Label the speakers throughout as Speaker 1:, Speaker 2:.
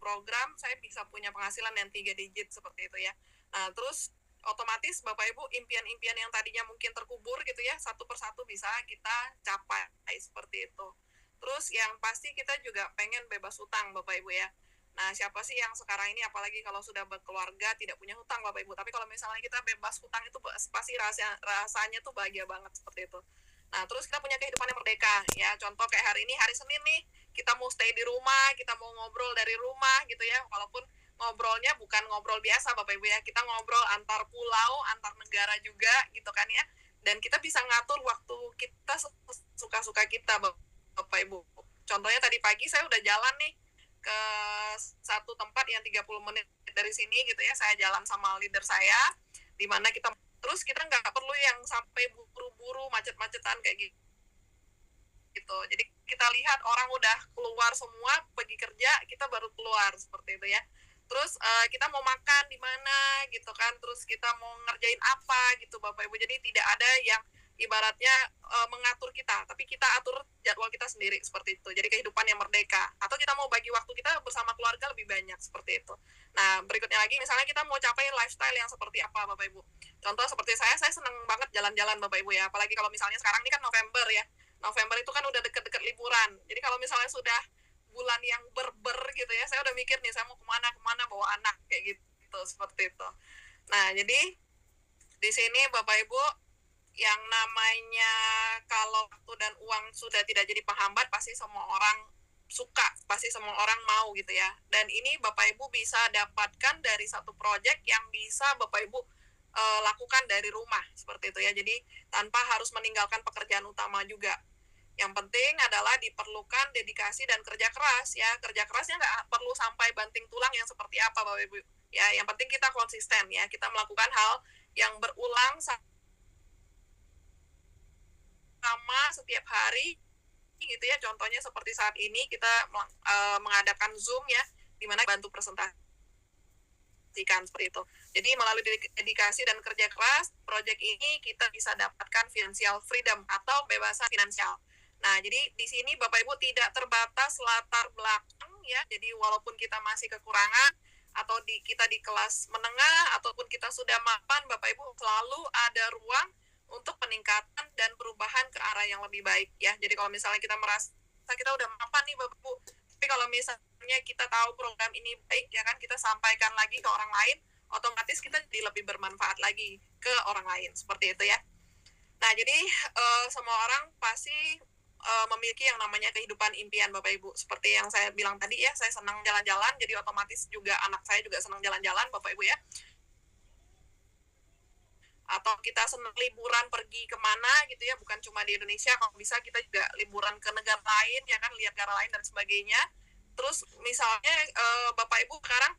Speaker 1: program saya bisa punya penghasilan yang 3 digit seperti itu ya. Nah, terus otomatis Bapak Ibu impian-impian yang tadinya mungkin terkubur gitu ya, satu persatu bisa kita capai seperti itu. Terus yang pasti kita juga pengen bebas hutang Bapak Ibu ya. Nah, siapa sih yang sekarang ini apalagi kalau sudah berkeluarga tidak punya hutang Bapak Ibu. Tapi kalau misalnya kita bebas hutang itu pasti rasanya tuh bahagia banget seperti itu. Nah, terus kita punya kehidupan yang merdeka ya. Contoh kayak hari ini hari Senin nih, kita mau stay di rumah, kita mau ngobrol dari rumah gitu ya. Walaupun ngobrolnya bukan ngobrol biasa Bapak Ibu ya. Kita ngobrol antar pulau, antar negara juga gitu kan ya. Dan kita bisa ngatur waktu kita suka-suka kita Bapak Ibu. Contohnya tadi pagi saya udah jalan nih ke satu tempat yang 30 menit dari sini gitu ya, saya jalan sama leader saya, di mana kita terus kita nggak perlu yang sampai buru-buru macet-macetan kayak gitu. Jadi kita lihat orang udah keluar semua pergi kerja, kita baru keluar seperti itu ya. Terus kita mau makan di mana gitu kan, terus kita mau ngerjain apa gitu Bapak Ibu. Jadi tidak ada yang ibaratnya mengatur kita, tapi kita atur jadwal kita sendiri seperti itu. Jadi kehidupan yang merdeka. Atau kita mau bagi waktu kita bersama keluarga lebih banyak seperti itu. Nah, berikutnya lagi misalnya kita mau capai lifestyle yang seperti apa Bapak Ibu. Contoh seperti saya senang banget jalan-jalan Bapak Ibu ya. Apalagi kalau misalnya sekarang ini kan November ya. November itu kan udah deket-deket liburan. Jadi kalau misalnya sudah bulan yang berber gitu ya, saya udah mikir nih saya mau kemana bawa anak kayak gitu seperti itu. Nah, jadi di sini Bapak Ibu yang namanya kalau waktu dan uang sudah tidak jadi penghambat, pasti semua orang suka, pasti semua orang mau gitu ya. Dan ini Bapak Ibu bisa dapatkan dari satu proyek yang bisa Bapak Ibu lakukan dari rumah seperti itu ya. Jadi tanpa harus meninggalkan pekerjaan utama juga. Yang penting adalah diperlukan dedikasi dan kerja keras ya. Kerja kerasnya nggak perlu sampai banting tulang yang seperti apa Bapak Ibu. Ya, yang penting kita konsisten ya. Kita melakukan hal yang berulang sama setiap hari gitu ya. Contohnya seperti saat ini kita mengadakan Zoom ya, di mana bantu presentasikan seperti itu. Jadi melalui dedikasi dan kerja keras, proyek ini kita bisa dapatkan financial freedom atau kebebasan finansial. Nah, jadi di sini Bapak Ibu tidak terbatas latar belakang ya. Jadi walaupun kita masih kekurangan atau kita di kelas menengah ataupun kita sudah mapan, Bapak Ibu selalu ada ruang untuk peningkatan dan perubahan ke arah yang lebih baik ya. Jadi kalau misalnya kita merasa kita udah mapan nih Bapak Ibu, tapi kalau misalnya kita tahu program ini baik ya kan, kita sampaikan lagi ke orang lain, otomatis kita jadi lebih bermanfaat lagi ke orang lain seperti itu ya. Nah, jadi semua orang pasti memiliki yang namanya kehidupan impian Bapak Ibu. Seperti yang saya bilang tadi ya, saya senang jalan-jalan, jadi otomatis juga anak saya juga senang jalan-jalan Bapak Ibu ya. Atau kita senang liburan pergi kemana gitu ya, bukan cuma di Indonesia, kalau bisa kita juga liburan ke negara lain ya kan, lihat negara lain dan sebagainya. Terus misalnya Bapak Ibu sekarang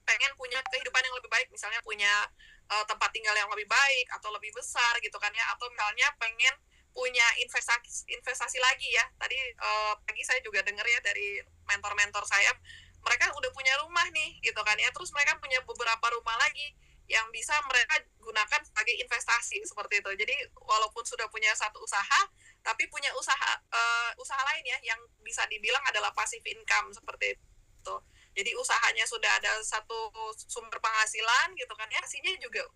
Speaker 1: pengen punya kehidupan yang lebih baik, misalnya punya tempat tinggal yang lebih baik atau lebih besar gitu kan ya, atau misalnya pengen punya investasi lagi ya. Tadi pagi saya juga dengar ya dari mentor-mentor saya, mereka udah punya rumah nih gitu kan ya, terus mereka punya beberapa rumah lagi yang bisa mereka gunakan sebagai investasi seperti itu. Jadi walaupun sudah punya satu usaha, tapi punya usaha lain ya yang bisa dibilang adalah passive income seperti itu. Jadi usahanya sudah ada satu sumber penghasilan gitu kan ya, hasilnya juga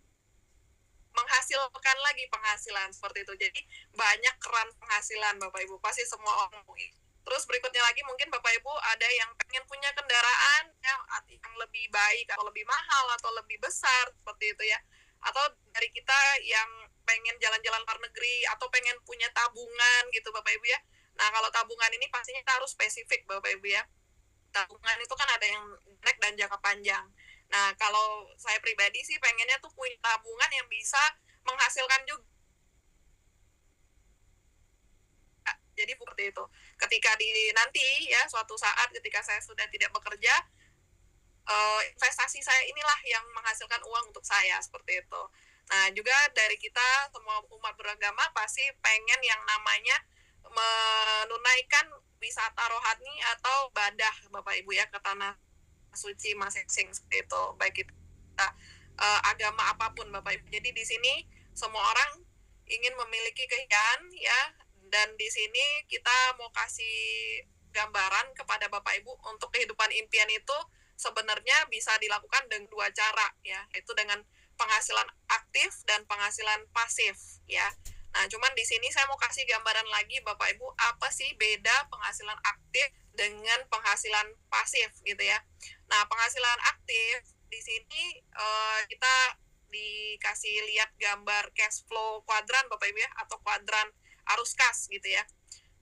Speaker 1: menghasilkan lagi penghasilan seperti itu. Jadi banyak keran penghasilan Bapak Ibu, pasti semua orang mau. Terus berikutnya lagi mungkin Bapak Ibu ada yang pengen punya kendaraan yang lebih baik atau lebih mahal atau lebih besar seperti itu ya. Atau dari kita yang pengen jalan-jalan luar negeri atau pengen punya tabungan gitu Bapak Ibu ya. Nah, kalau tabungan ini pastinya kita harus spesifik Bapak Ibu ya. Tabungan itu kan ada yang jangka dan jangka panjang. Nah, kalau saya pribadi sih pengennya tuh punya tabungan yang bisa menghasilkan juga. Jadi seperti itu. Ketika nanti ya suatu saat ketika saya sudah tidak bekerja, investasi saya inilah yang menghasilkan uang untuk saya seperti itu. Nah, juga dari kita semua umat beragama pasti pengen yang namanya menunaikan wisata rohani atau ibadah Bapak Ibu ya ke tanah suci masing-masing seperti itu, baik kita agama apapun Bapak Ibu. Jadi di sini semua orang ingin memiliki keindahan ya, dan di sini kita mau kasih gambaran kepada Bapak Ibu untuk kehidupan impian itu sebenarnya bisa dilakukan dengan dua cara ya, yaitu dengan penghasilan aktif dan penghasilan pasif ya. Nah, cuman di sini saya mau kasih gambaran lagi Bapak Ibu, apa sih beda penghasilan aktif dengan penghasilan pasif gitu ya. Nah, penghasilan aktif di sini kita dikasih lihat gambar cash flow kuadran Bapak Ibu ya, atau kuadran arus kas gitu ya.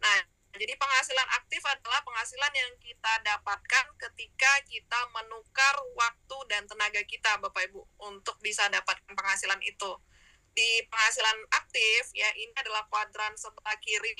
Speaker 1: Nah, jadi penghasilan aktif adalah penghasilan yang kita dapatkan ketika kita menukar waktu dan tenaga kita Bapak Ibu untuk bisa dapatkan penghasilan itu. Di penghasilan aktif ya, ini adalah kuadran sebelah kiri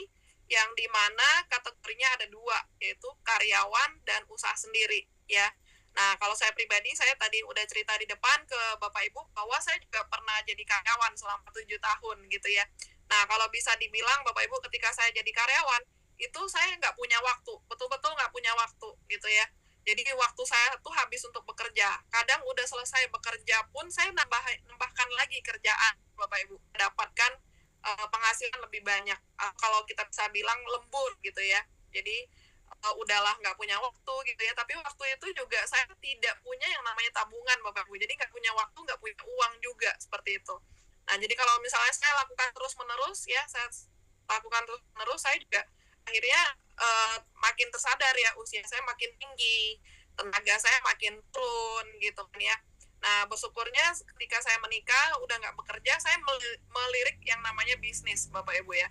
Speaker 1: yang dimana kategorinya ada dua, yaitu karyawan dan usaha sendiri ya. Nah, kalau saya pribadi, saya tadi udah cerita di depan ke Bapak Ibu bahwa saya juga pernah jadi karyawan selama 7 tahun gitu ya. Nah, kalau bisa dibilang Bapak Ibu, ketika saya jadi karyawan, itu saya nggak punya waktu, betul-betul nggak punya waktu gitu ya. Jadi waktu saya tuh habis untuk bekerja. Kadang udah selesai bekerja pun saya nambahkan lagi kerjaan Bapak Ibu, dapatkan penghasilan lebih banyak. Kalau kita bisa bilang lembur gitu ya. Jadi udahlah nggak punya waktu gitu ya. Tapi waktu itu juga saya tidak punya yang namanya tabungan Bapak Ibu. Jadi nggak punya waktu, nggak punya uang juga seperti itu. Nah, jadi kalau misalnya saya lakukan terus-menerus ya, saya lakukan terus-menerus, saya juga akhirnya makin tersadar ya, usia saya makin tinggi, tenaga saya makin turun gitu kan ya. Nah, bersyukurnya ketika saya menikah, udah nggak bekerja, saya melirik yang namanya bisnis, Bapak Ibu ya.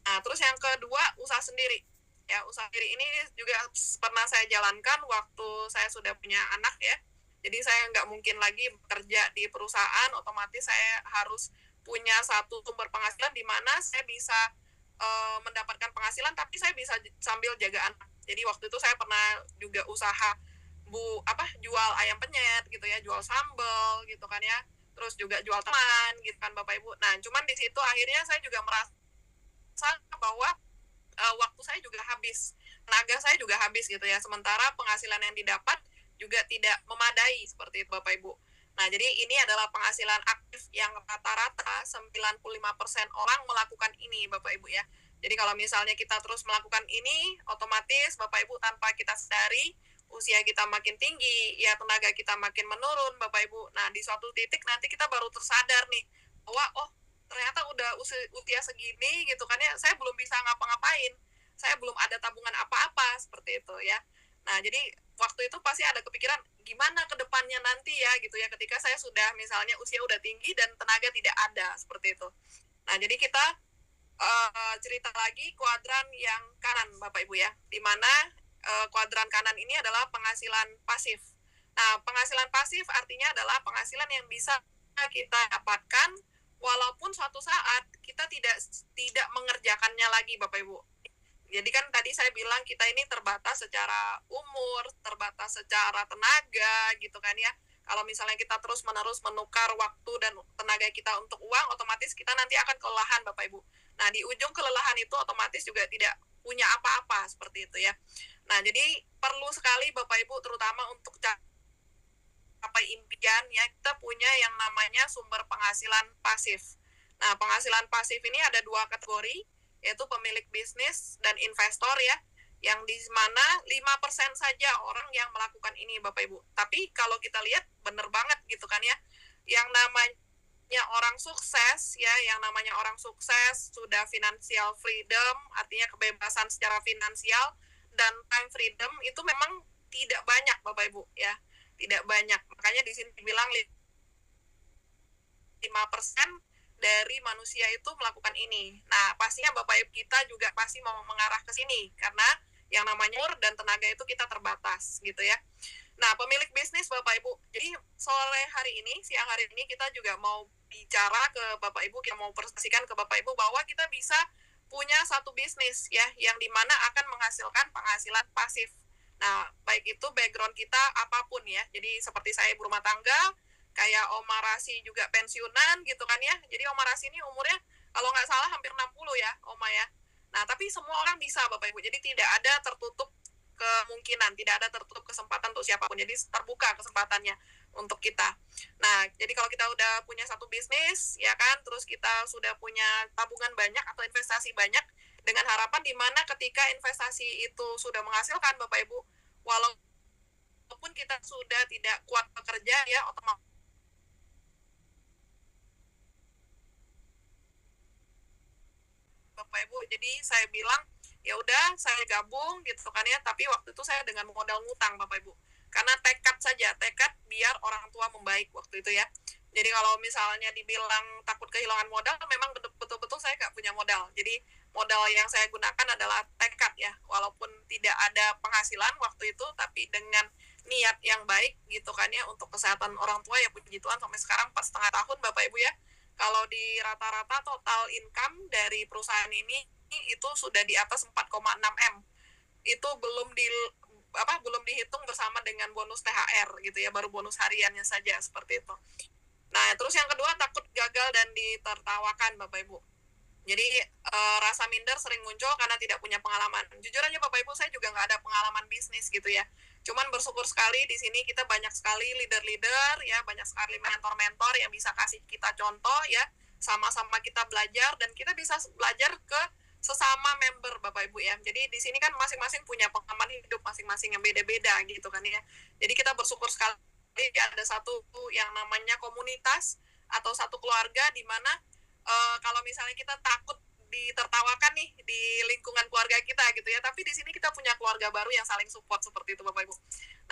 Speaker 1: Nah, terus yang kedua, usaha sendiri. Ya, usaha sendiri ini juga pernah saya jalankan waktu saya sudah punya anak ya. Jadi saya nggak mungkin lagi bekerja di perusahaan, otomatis saya harus punya satu sumber penghasilan di mana saya bisa mendapatkan penghasilan, tapi saya bisa sambil jaga anak. Jadi waktu itu saya pernah juga usaha jual ayam penyet gitu ya, jual sambal gitu kan ya, terus juga jual teman gitu kan Bapak Ibu. Nah, cuman di situ akhirnya saya juga merasa bahwa waktu saya juga habis, tenaga saya juga habis gitu ya, sementara penghasilan yang didapat juga tidak memadai seperti itu Bapak Ibu. Nah, jadi ini adalah penghasilan aktif yang rata-rata 95% orang melakukan ini Bapak Ibu ya. Jadi kalau misalnya kita terus melakukan ini, otomatis Bapak Ibu tanpa kita sadari, usia kita makin tinggi, ya tenaga kita makin menurun Bapak Ibu. Nah, di suatu titik nanti kita baru tersadar nih, bahwa oh ternyata udah usia segini gitu kan ya, saya belum bisa ngapa-ngapain, saya belum ada tabungan apa-apa seperti itu ya. Nah, jadi waktu itu pasti ada kepikiran gimana ke depannya nanti ya gitu ya, ketika saya sudah misalnya usia udah tinggi dan tenaga tidak ada seperti itu. Nah, jadi kita cerita lagi kuadran yang kanan Bapak Ibu ya, di mana kuadran kanan ini adalah penghasilan pasif. Nah, penghasilan pasif artinya adalah penghasilan yang bisa kita dapatkan walaupun suatu saat kita tidak mengerjakannya lagi Bapak Ibu. Jadi kan tadi saya bilang kita ini terbatas secara umur, terbatas secara tenaga gitu kan ya. Kalau misalnya kita terus-menerus menukar waktu dan tenaga kita untuk uang, otomatis kita nanti akan kelelahan Bapak Ibu. Nah, di ujung kelelahan itu otomatis juga tidak punya apa-apa seperti itu ya. Nah, jadi perlu sekali Bapak Ibu terutama untuk capai impian ya, kita punya yang namanya sumber penghasilan pasif. Nah, penghasilan pasif ini ada dua kategori, yaitu pemilik bisnis dan investor ya, yang di mana 5% saja orang yang melakukan ini Bapak Ibu. Tapi kalau kita lihat bener banget gitu kan ya, yang namanya orang sukses ya, yang namanya orang sukses sudah financial freedom, artinya kebebasan secara finansial, dan time freedom itu memang tidak banyak Bapak Ibu ya, tidak banyak. Makanya di sini dibilang 5% dari manusia itu melakukan ini. Nah, pastinya Bapak Ibu kita juga pasti mau mengarah ke sini karena yang namanya umur dan tenaga itu kita terbatas gitu ya. Nah, pemilik bisnis Bapak Ibu. Jadi sore hari ini, siang hari ini kita juga mau bicara ke Bapak Ibu, kita mau presentasikan ke Bapak Ibu bahwa kita bisa punya satu bisnis ya yang dimana akan menghasilkan penghasilan pasif. Nah, baik itu background kita apapun ya. Jadi seperti saya ibu rumah tangga, kayak Oma Rasi juga pensiunan gitu kan ya. Jadi Oma Rasi ini umurnya kalau nggak salah hampir 60 ya Oma ya. Nah, tapi semua orang bisa Bapak Ibu. Jadi tidak ada tertutup kemungkinan, tidak ada tertutup kesempatan untuk siapapun. Jadi terbuka kesempatannya untuk kita. Nah, jadi kalau kita udah punya satu bisnis, ya kan, terus kita sudah punya tabungan banyak atau investasi banyak, dengan harapan di mana ketika investasi itu sudah menghasilkan Bapak Ibu, walaupun kita sudah tidak kuat bekerja ya, otomatis Bapak Ibu. Jadi saya bilang, ya udah saya gabung gitu kan ya, tapi waktu itu saya dengan modal ngutang Bapak Ibu. Karena tekad saja, tekad biar orang tua membaik waktu itu ya. Jadi kalau misalnya dibilang takut kehilangan modal, memang betul-betul saya nggak punya modal. Jadi modal yang saya gunakan adalah tekad ya, walaupun tidak ada penghasilan waktu itu, tapi dengan niat yang baik gitu kan ya, untuk kesehatan orang tua ya puji Tuhan sampai sekarang 4,5 tahun Bapak Ibu ya, kalau di rata-rata total income dari perusahaan ini itu sudah di atas 4,6 M. Itu belum dihitung bersama dengan bonus THR gitu ya, baru bonus hariannya saja seperti itu. Nah, terus yang kedua takut gagal dan ditertawakan Bapak Ibu. Jadi rasa minder sering muncul karena tidak punya pengalaman. Jujur aja Bapak Ibu, saya juga nggak ada pengalaman bisnis gitu ya. Cuman bersyukur sekali di sini kita banyak sekali leader-leader ya, banyak sekali mentor-mentor yang bisa kasih kita contoh ya, sama-sama kita belajar dan kita bisa belajar ke sesama member Bapak Ibu ya. Jadi di sini kan masing-masing punya pengalaman hidup masing-masing yang beda-beda gitu kan ya. Jadi kita bersyukur sekali ada satu yang namanya komunitas atau satu keluarga di mana kalau misalnya kita takut ditertawakan nih di lingkungan keluarga kita gitu ya, tapi di sini kita punya keluarga baru yang saling support seperti itu Bapak Ibu.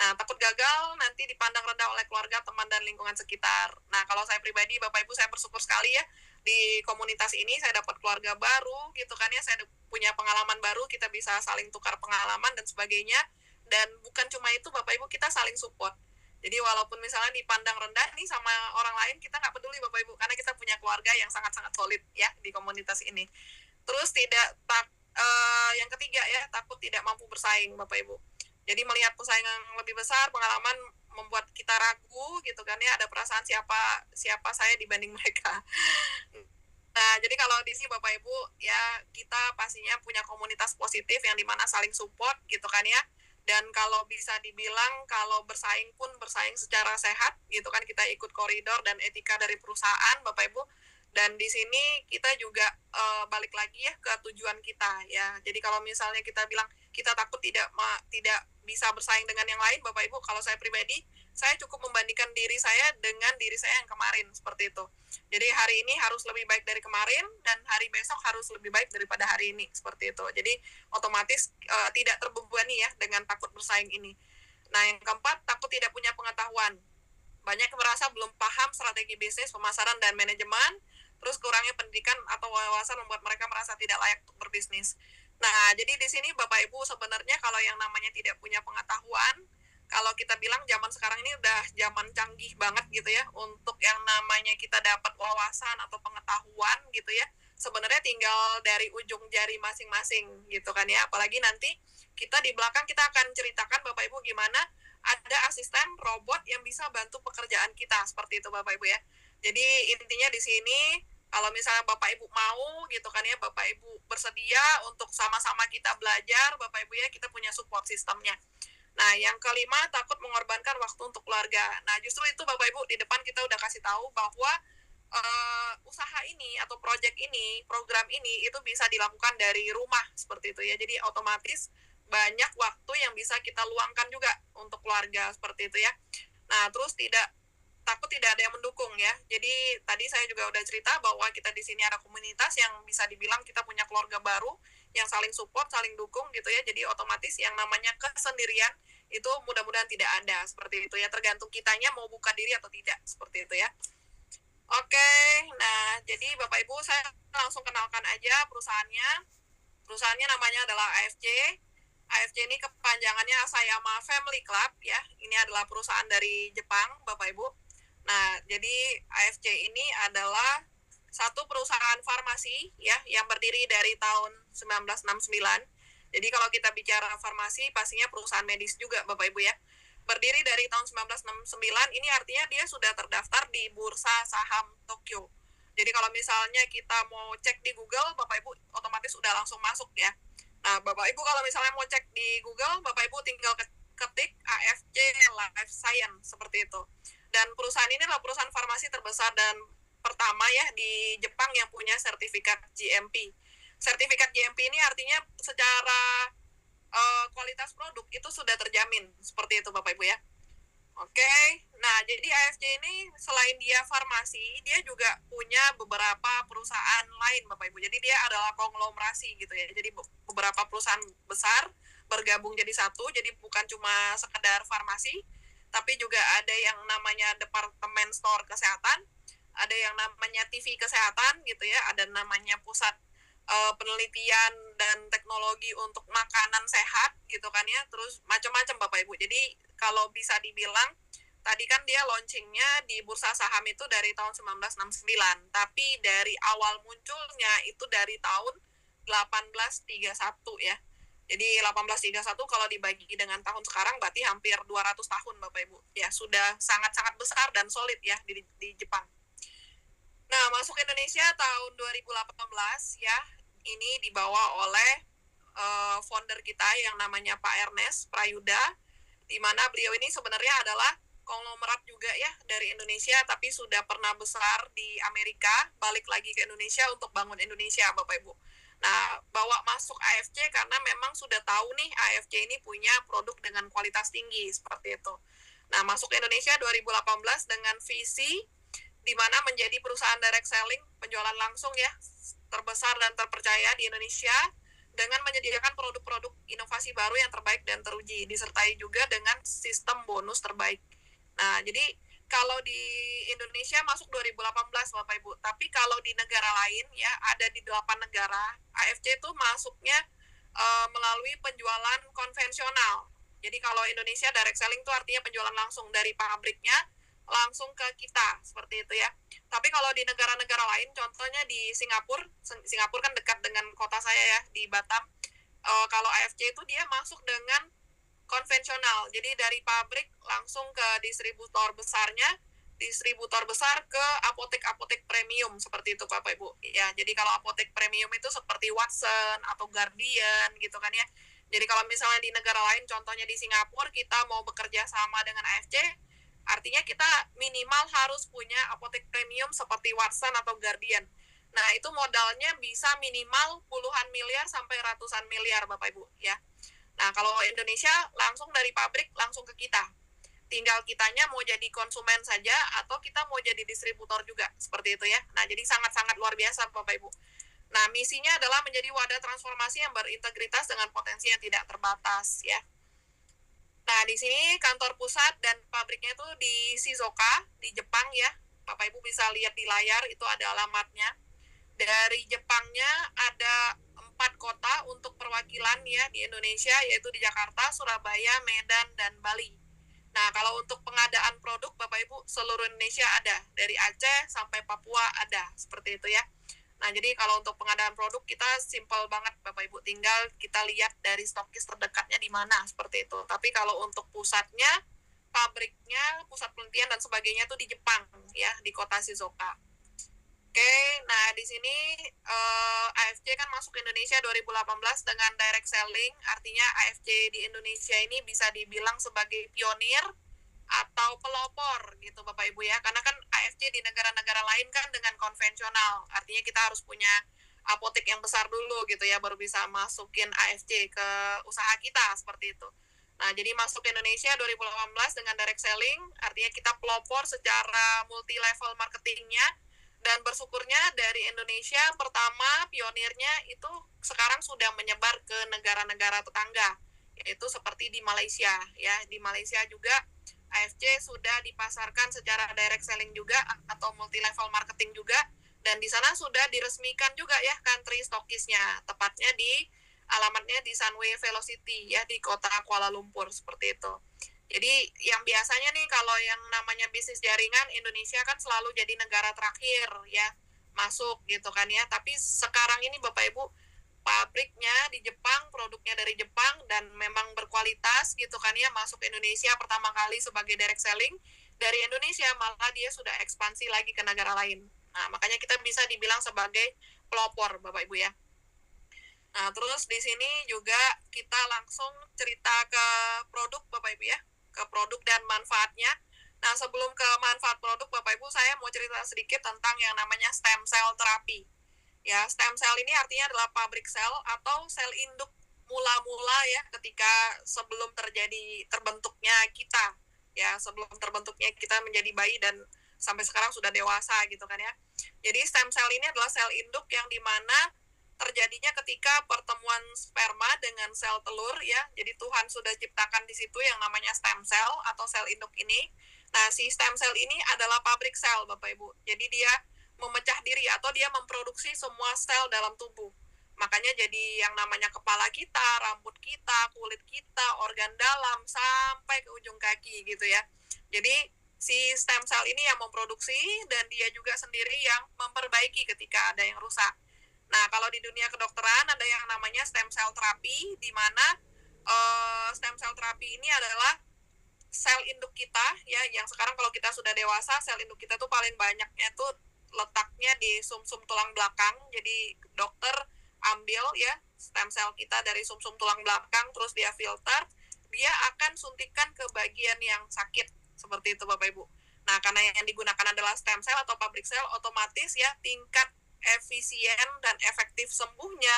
Speaker 1: Nah, takut gagal nanti dipandang rendah oleh keluarga, teman, dan lingkungan sekitar. Nah, kalau saya pribadi Bapak Ibu, saya bersyukur sekali ya di komunitas ini saya dapat keluarga baru gitu kan ya, saya punya pengalaman baru, kita bisa saling tukar pengalaman dan sebagainya. Dan bukan cuma itu Bapak Ibu, kita saling support. Jadi walaupun misalnya dipandang rendah nih sama orang lain, kita nggak peduli Bapak Ibu, karena kita punya keluarga yang sangat-sangat solid ya di komunitas ini. Terus yang ketiga ya, takut tidak mampu bersaing Bapak Ibu. Jadi melihat pesaing yang lebih besar, pengalaman membuat kita ragu gitu kan ya, ada perasaan siapa saya dibanding mereka. Nah, jadi kalau di sini Bapak Ibu ya, kita pastinya punya komunitas positif yang dimana saling support gitu kan ya. Dan kalau bisa dibilang kalau bersaing pun bersaing secara sehat gitu kan, kita ikut koridor dan etika dari perusahaan Bapak Ibu. Dan di sini kita juga balik lagi ya ke tujuan kita ya. Jadi kalau misalnya kita bilang kita takut tidak bisa bersaing dengan yang lain Bapak Ibu, kalau saya pribadi saya cukup membandingkan diri saya dengan diri saya yang kemarin seperti itu. Jadi hari ini harus lebih baik dari kemarin dan hari besok harus lebih baik daripada hari ini seperti itu. Jadi otomatis tidak terbebani ya dengan takut bersaing ini. Nah, yang keempat, takut tidak punya pengetahuan. Banyak yang merasa belum paham strategi bisnis, pemasaran, dan manajemen. Terus kurangnya pendidikan atau wawasan membuat mereka merasa tidak layak untuk berbisnis. Nah, jadi di sini Bapak Ibu sebenarnya kalau yang namanya tidak punya pengetahuan, kalau kita bilang zaman sekarang ini udah zaman canggih banget gitu ya, untuk yang namanya kita dapat wawasan atau pengetahuan gitu ya, sebenarnya tinggal dari ujung jari masing-masing gitu kan ya. Apalagi nanti kita di belakang kita akan ceritakan Bapak Ibu gimana ada asisten robot yang bisa bantu pekerjaan kita seperti itu Bapak Ibu ya. Jadi intinya di sini kalau misalnya Bapak Ibu mau gitu kan ya, Bapak Ibu bersedia untuk sama-sama kita belajar Bapak Ibu ya, kita punya support sistemnya. Nah, yang kelima, takut mengorbankan waktu untuk keluarga. Nah, justru itu Bapak Ibu, di depan kita udah kasih tahu bahwa usaha ini atau project ini, program ini itu bisa dilakukan dari rumah seperti itu ya. Jadi otomatis banyak waktu yang bisa kita luangkan juga untuk keluarga seperti itu ya. Nah, terus takut tidak ada yang mendukung ya. Jadi tadi saya juga udah cerita bahwa kita di sini ada komunitas yang bisa dibilang kita punya keluarga baru yang saling support, saling dukung gitu ya. Jadi otomatis yang namanya kesendirian itu mudah-mudahan tidak ada seperti itu ya. Tergantung kitanya mau buka diri atau tidak seperti itu ya. Oke, nah jadi Bapak Ibu saya langsung kenalkan aja perusahaannya. Perusahaannya namanya adalah AFC. AFC ini kepanjangannya Asayama Family Club ya. Ini adalah perusahaan dari Jepang Bapak Ibu. Nah, jadi AFC ini adalah satu perusahaan farmasi ya yang berdiri dari tahun 1969. Jadi kalau kita bicara farmasi pastinya perusahaan medis juga Bapak Ibu ya. Berdiri dari tahun 1969, ini artinya dia sudah terdaftar di Bursa Saham Tokyo. Jadi kalau misalnya kita mau cek di Google, Bapak Ibu otomatis udah langsung masuk ya. Nah, Bapak Ibu kalau misalnya mau cek di Google, Bapak Ibu tinggal ketik AFC Life Science seperti itu. Dan perusahaan ini adalah perusahaan farmasi terbesar dan pertama ya di Jepang yang punya sertifikat GMP. Sertifikat GMP ini artinya secara kualitas produk itu sudah terjamin seperti itu Bapak Ibu ya. Oke, nah jadi AFC ini selain dia farmasi, dia juga punya beberapa perusahaan lain Bapak Ibu. Jadi dia adalah konglomerasi gitu ya. Jadi beberapa perusahaan besar bergabung jadi satu, jadi bukan cuma sekedar farmasi, tapi juga ada yang namanya departemen store kesehatan, ada yang namanya TV kesehatan gitu ya, ada namanya pusat penelitian dan teknologi untuk makanan sehat gitu kan ya, terus macam-macam Bapak Ibu. Jadi kalau bisa dibilang tadi kan dia launchingnya di bursa saham itu dari tahun 1969, tapi dari awal munculnya itu dari tahun 1831 ya. Jadi 1831 kalau dibagi dengan tahun sekarang berarti hampir 200 tahun Bapak Ibu. Ya, sudah sangat-sangat besar dan solid ya di Jepang. Nah, masuk Indonesia tahun 2018 ya. Ini dibawa oleh founder kita yang namanya Pak Ernest Prayuda, di mana beliau ini sebenarnya adalah konglomerat juga ya dari Indonesia, tapi sudah pernah besar di Amerika, balik lagi ke Indonesia untuk bangun Indonesia, Bapak Ibu. Nah, bawa masuk AFC karena memang sudah tahu nih AFC ini punya produk dengan kualitas tinggi, seperti itu. Nah, masuk ke Indonesia 2018 dengan visi di mana menjadi perusahaan direct selling, penjualan langsung ya, terbesar dan terpercaya di Indonesia, dengan menyediakan produk-produk inovasi baru yang terbaik dan teruji, disertai juga dengan sistem bonus terbaik. Nah, jadi kalau di Indonesia masuk 2018 Bapak Ibu, tapi kalau di negara lain ya ada di 8 negara, AFC itu masuknya melalui penjualan konvensional. Jadi kalau Indonesia direct selling itu artinya penjualan langsung dari pabriknya langsung ke kita, seperti itu ya. Tapi kalau di negara-negara lain, contohnya di Singapura, Singapura kan dekat dengan kota saya ya, di Batam. Kalau AFC itu dia masuk dengan konvensional, jadi dari pabrik langsung ke distributor besarnya, distributor besar ke apotek-apotek premium, seperti itu Bapak Ibu ya. Jadi kalau apotek premium itu seperti Watson atau Guardian gitu kan ya. Jadi kalau misalnya di negara lain, contohnya di Singapura, kita mau bekerja sama dengan AFC, artinya kita minimal harus punya apotek premium seperti Watson atau Guardian. Nah, itu modalnya bisa minimal puluhan miliar sampai ratusan miliar Bapak Ibu ya. Nah, kalau Indonesia langsung dari pabrik langsung ke kita. Tinggal kitanya mau jadi konsumen saja atau kita mau jadi distributor juga, seperti itu ya. Nah, jadi sangat-sangat luar biasa Bapak Ibu. Nah, misinya adalah menjadi wadah transformasi yang berintegritas dengan potensi yang tidak terbatas ya. Nah, di sini kantor pusat dan pabriknya itu di Shizuoka, di Jepang ya. Bapak Ibu bisa lihat di layar, itu ada alamatnya. Dari Jepangnya ada 4 kota untuk perwakilan ya di Indonesia, yaitu di Jakarta, Surabaya, Medan, dan Bali. Nah, kalau untuk pengadaan produk, Bapak Ibu, seluruh Indonesia ada. Dari Aceh sampai Papua ada, seperti itu ya. Nah, jadi kalau untuk pengadaan produk kita simple banget Bapak Ibu, tinggal kita lihat dari stokis terdekatnya di mana, seperti itu. Tapi kalau untuk pusatnya, pabriknya, pusat penelitian dan sebagainya itu di Jepang ya, di kota Shizuoka. Oke, nah di sini AFC kan masuk ke Indonesia 2018 dengan direct selling, artinya AFC di Indonesia ini bisa dibilang sebagai pionir atau pelopor gitu Bapak Ibu ya, karena kan AFC di negara-negara lain kan dengan konvensional, artinya kita harus punya apotek yang besar dulu gitu ya, baru bisa masukin AFC ke usaha kita, seperti itu. Nah, jadi masuk ke Indonesia 2018 dengan direct selling, artinya kita pelopor secara multi level marketingnya, dan bersyukurnya dari Indonesia pertama pionirnya itu sekarang sudah menyebar ke negara-negara tetangga, yaitu seperti di Malaysia ya. Di Malaysia juga AFC sudah dipasarkan secara direct selling juga atau multi level marketing juga, dan di sana sudah diresmikan juga ya country stokisnya, tepatnya di alamatnya di Sunway Velocity ya, di kota Kuala Lumpur, seperti itu. Jadi yang biasanya nih kalau yang namanya bisnis jaringan, Indonesia kan selalu jadi negara terakhir ya masuk gitu kan ya. Tapi sekarang ini Bapak Ibu, pabriknya di Jepang, produknya dari Jepang dan memang berkualitas gitu kan ya, masuk ke Indonesia pertama kali sebagai direct selling dari Indonesia, malah dia sudah ekspansi lagi ke negara lain. Nah, makanya kita bisa dibilang sebagai pelopor Bapak Ibu ya. Nah, terus di sini juga kita langsung cerita ke produk Bapak Ibu ya, ke produk dan manfaatnya. Nah, sebelum ke manfaat produk Bapak Ibu, saya mau cerita sedikit tentang yang namanya stem cell terapi. Ya, stem cell ini artinya adalah pabrik sel atau sel induk mula-mula ya, ketika sebelum terbentuknya kita ya, sebelum terbentuknya kita menjadi bayi dan sampai sekarang sudah dewasa gitu kan ya. Jadi stem cell ini adalah sel induk yang dimana terjadinya ketika pertemuan sperma dengan sel telur ya. Jadi Tuhan sudah ciptakan di situ yang namanya stem cell atau sel induk ini. Nah, si stem cell ini adalah pabrik sel, Bapak Ibu. Jadi dia memecah diri atau dia memproduksi semua sel dalam tubuh. Makanya jadi yang namanya kepala kita, rambut kita, kulit kita, organ dalam, sampai ke ujung kaki gitu ya. Jadi si stem cell ini yang memproduksi dan dia juga sendiri yang memperbaiki ketika ada yang rusak. Nah, kalau di dunia kedokteran ada yang namanya stem cell terapi, di mana stem cell terapi ini adalah sel induk kita ya, yang sekarang kalau kita sudah dewasa, sel induk kita tuh paling banyaknya tuh letaknya di sumsum tulang belakang. Jadi dokter ambil ya stem cell kita dari sumsum tulang belakang, terus dia filter, dia akan suntikan ke bagian yang sakit seperti itu Bapak Ibu. Nah, karena yang digunakan adalah stem cell atau pabrik sel, otomatis ya tingkat efisien dan efektif sembuhnya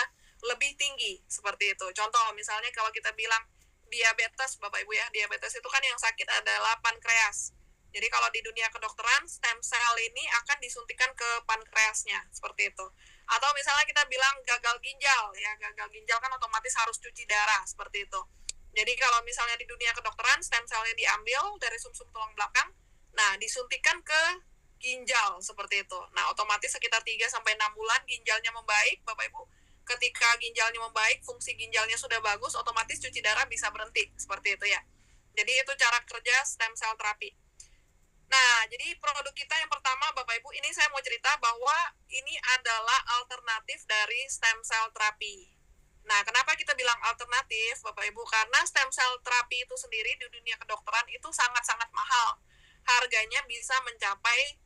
Speaker 1: lebih tinggi seperti itu. Contoh misalnya kalau kita bilang diabetes Bapak Ibu ya, diabetes itu kan yang sakit adalah pankreas. Jadi kalau di dunia kedokteran, stem cell ini akan disuntikan ke pankreasnya seperti itu. Atau misalnya kita bilang gagal ginjal ya, gagal ginjal kan otomatis harus cuci darah seperti itu. Jadi kalau misalnya di dunia kedokteran, stem cellnya diambil dari sumsum tulang belakang, nah disuntikan ke ginjal seperti itu. Nah, otomatis sekitar 3 sampai 6 bulan ginjalnya membaik, Bapak Ibu. Ketika ginjalnya membaik, fungsi ginjalnya sudah bagus, otomatis cuci darah bisa berhenti seperti itu ya. Jadi itu cara kerja stem cell terapi. Nah, jadi produk kita yang pertama Bapak Ibu, ini saya mau cerita bahwa ini adalah alternatif dari stem cell terapi. Nah, kenapa kita bilang alternatif Bapak Ibu? Karena stem cell terapi itu sendiri di dunia kedokteran itu sangat-sangat mahal. Harganya bisa mencapai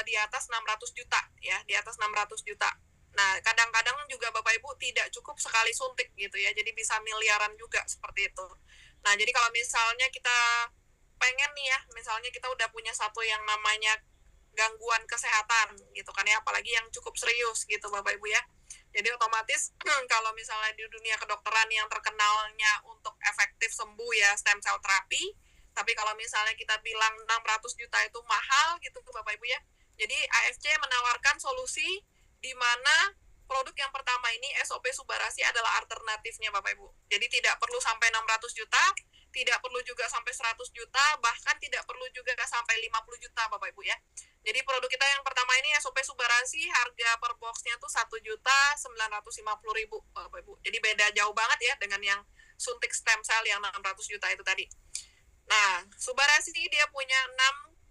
Speaker 1: di atas 600 juta ya, di atas 600 juta. Nah, kadang-kadang juga Bapak Ibu tidak cukup sekali suntik gitu ya, jadi bisa miliaran juga seperti itu. Nah, jadi kalau misalnya kita pengen nih ya, misalnya kita udah punya satu yang namanya gangguan kesehatan gitu kan ya, apalagi yang cukup serius gitu Bapak Ibu ya. Jadi otomatis kalau misalnya di dunia kedokteran yang terkenalnya untuk efektif sembuh ya stem cell terapi, tapi kalau misalnya kita bilang 600 juta itu mahal gitu Bapak Ibu ya. Jadi AFC menawarkan solusi di mana produk yang pertama ini SOP Subarasi adalah alternatifnya Bapak Ibu. Jadi tidak perlu sampai 600 juta, tidak perlu juga sampai 100 juta, bahkan tidak perlu juga sampai 50 juta Bapak Ibu ya. Jadi produk kita yang pertama ini SOP Subarasi, harga per boxnya tuh 1.950.000 Bapak Ibu. Jadi beda jauh banget ya dengan yang suntik stem cell yang 600 juta itu tadi. Nah, Subarasi dia punya 6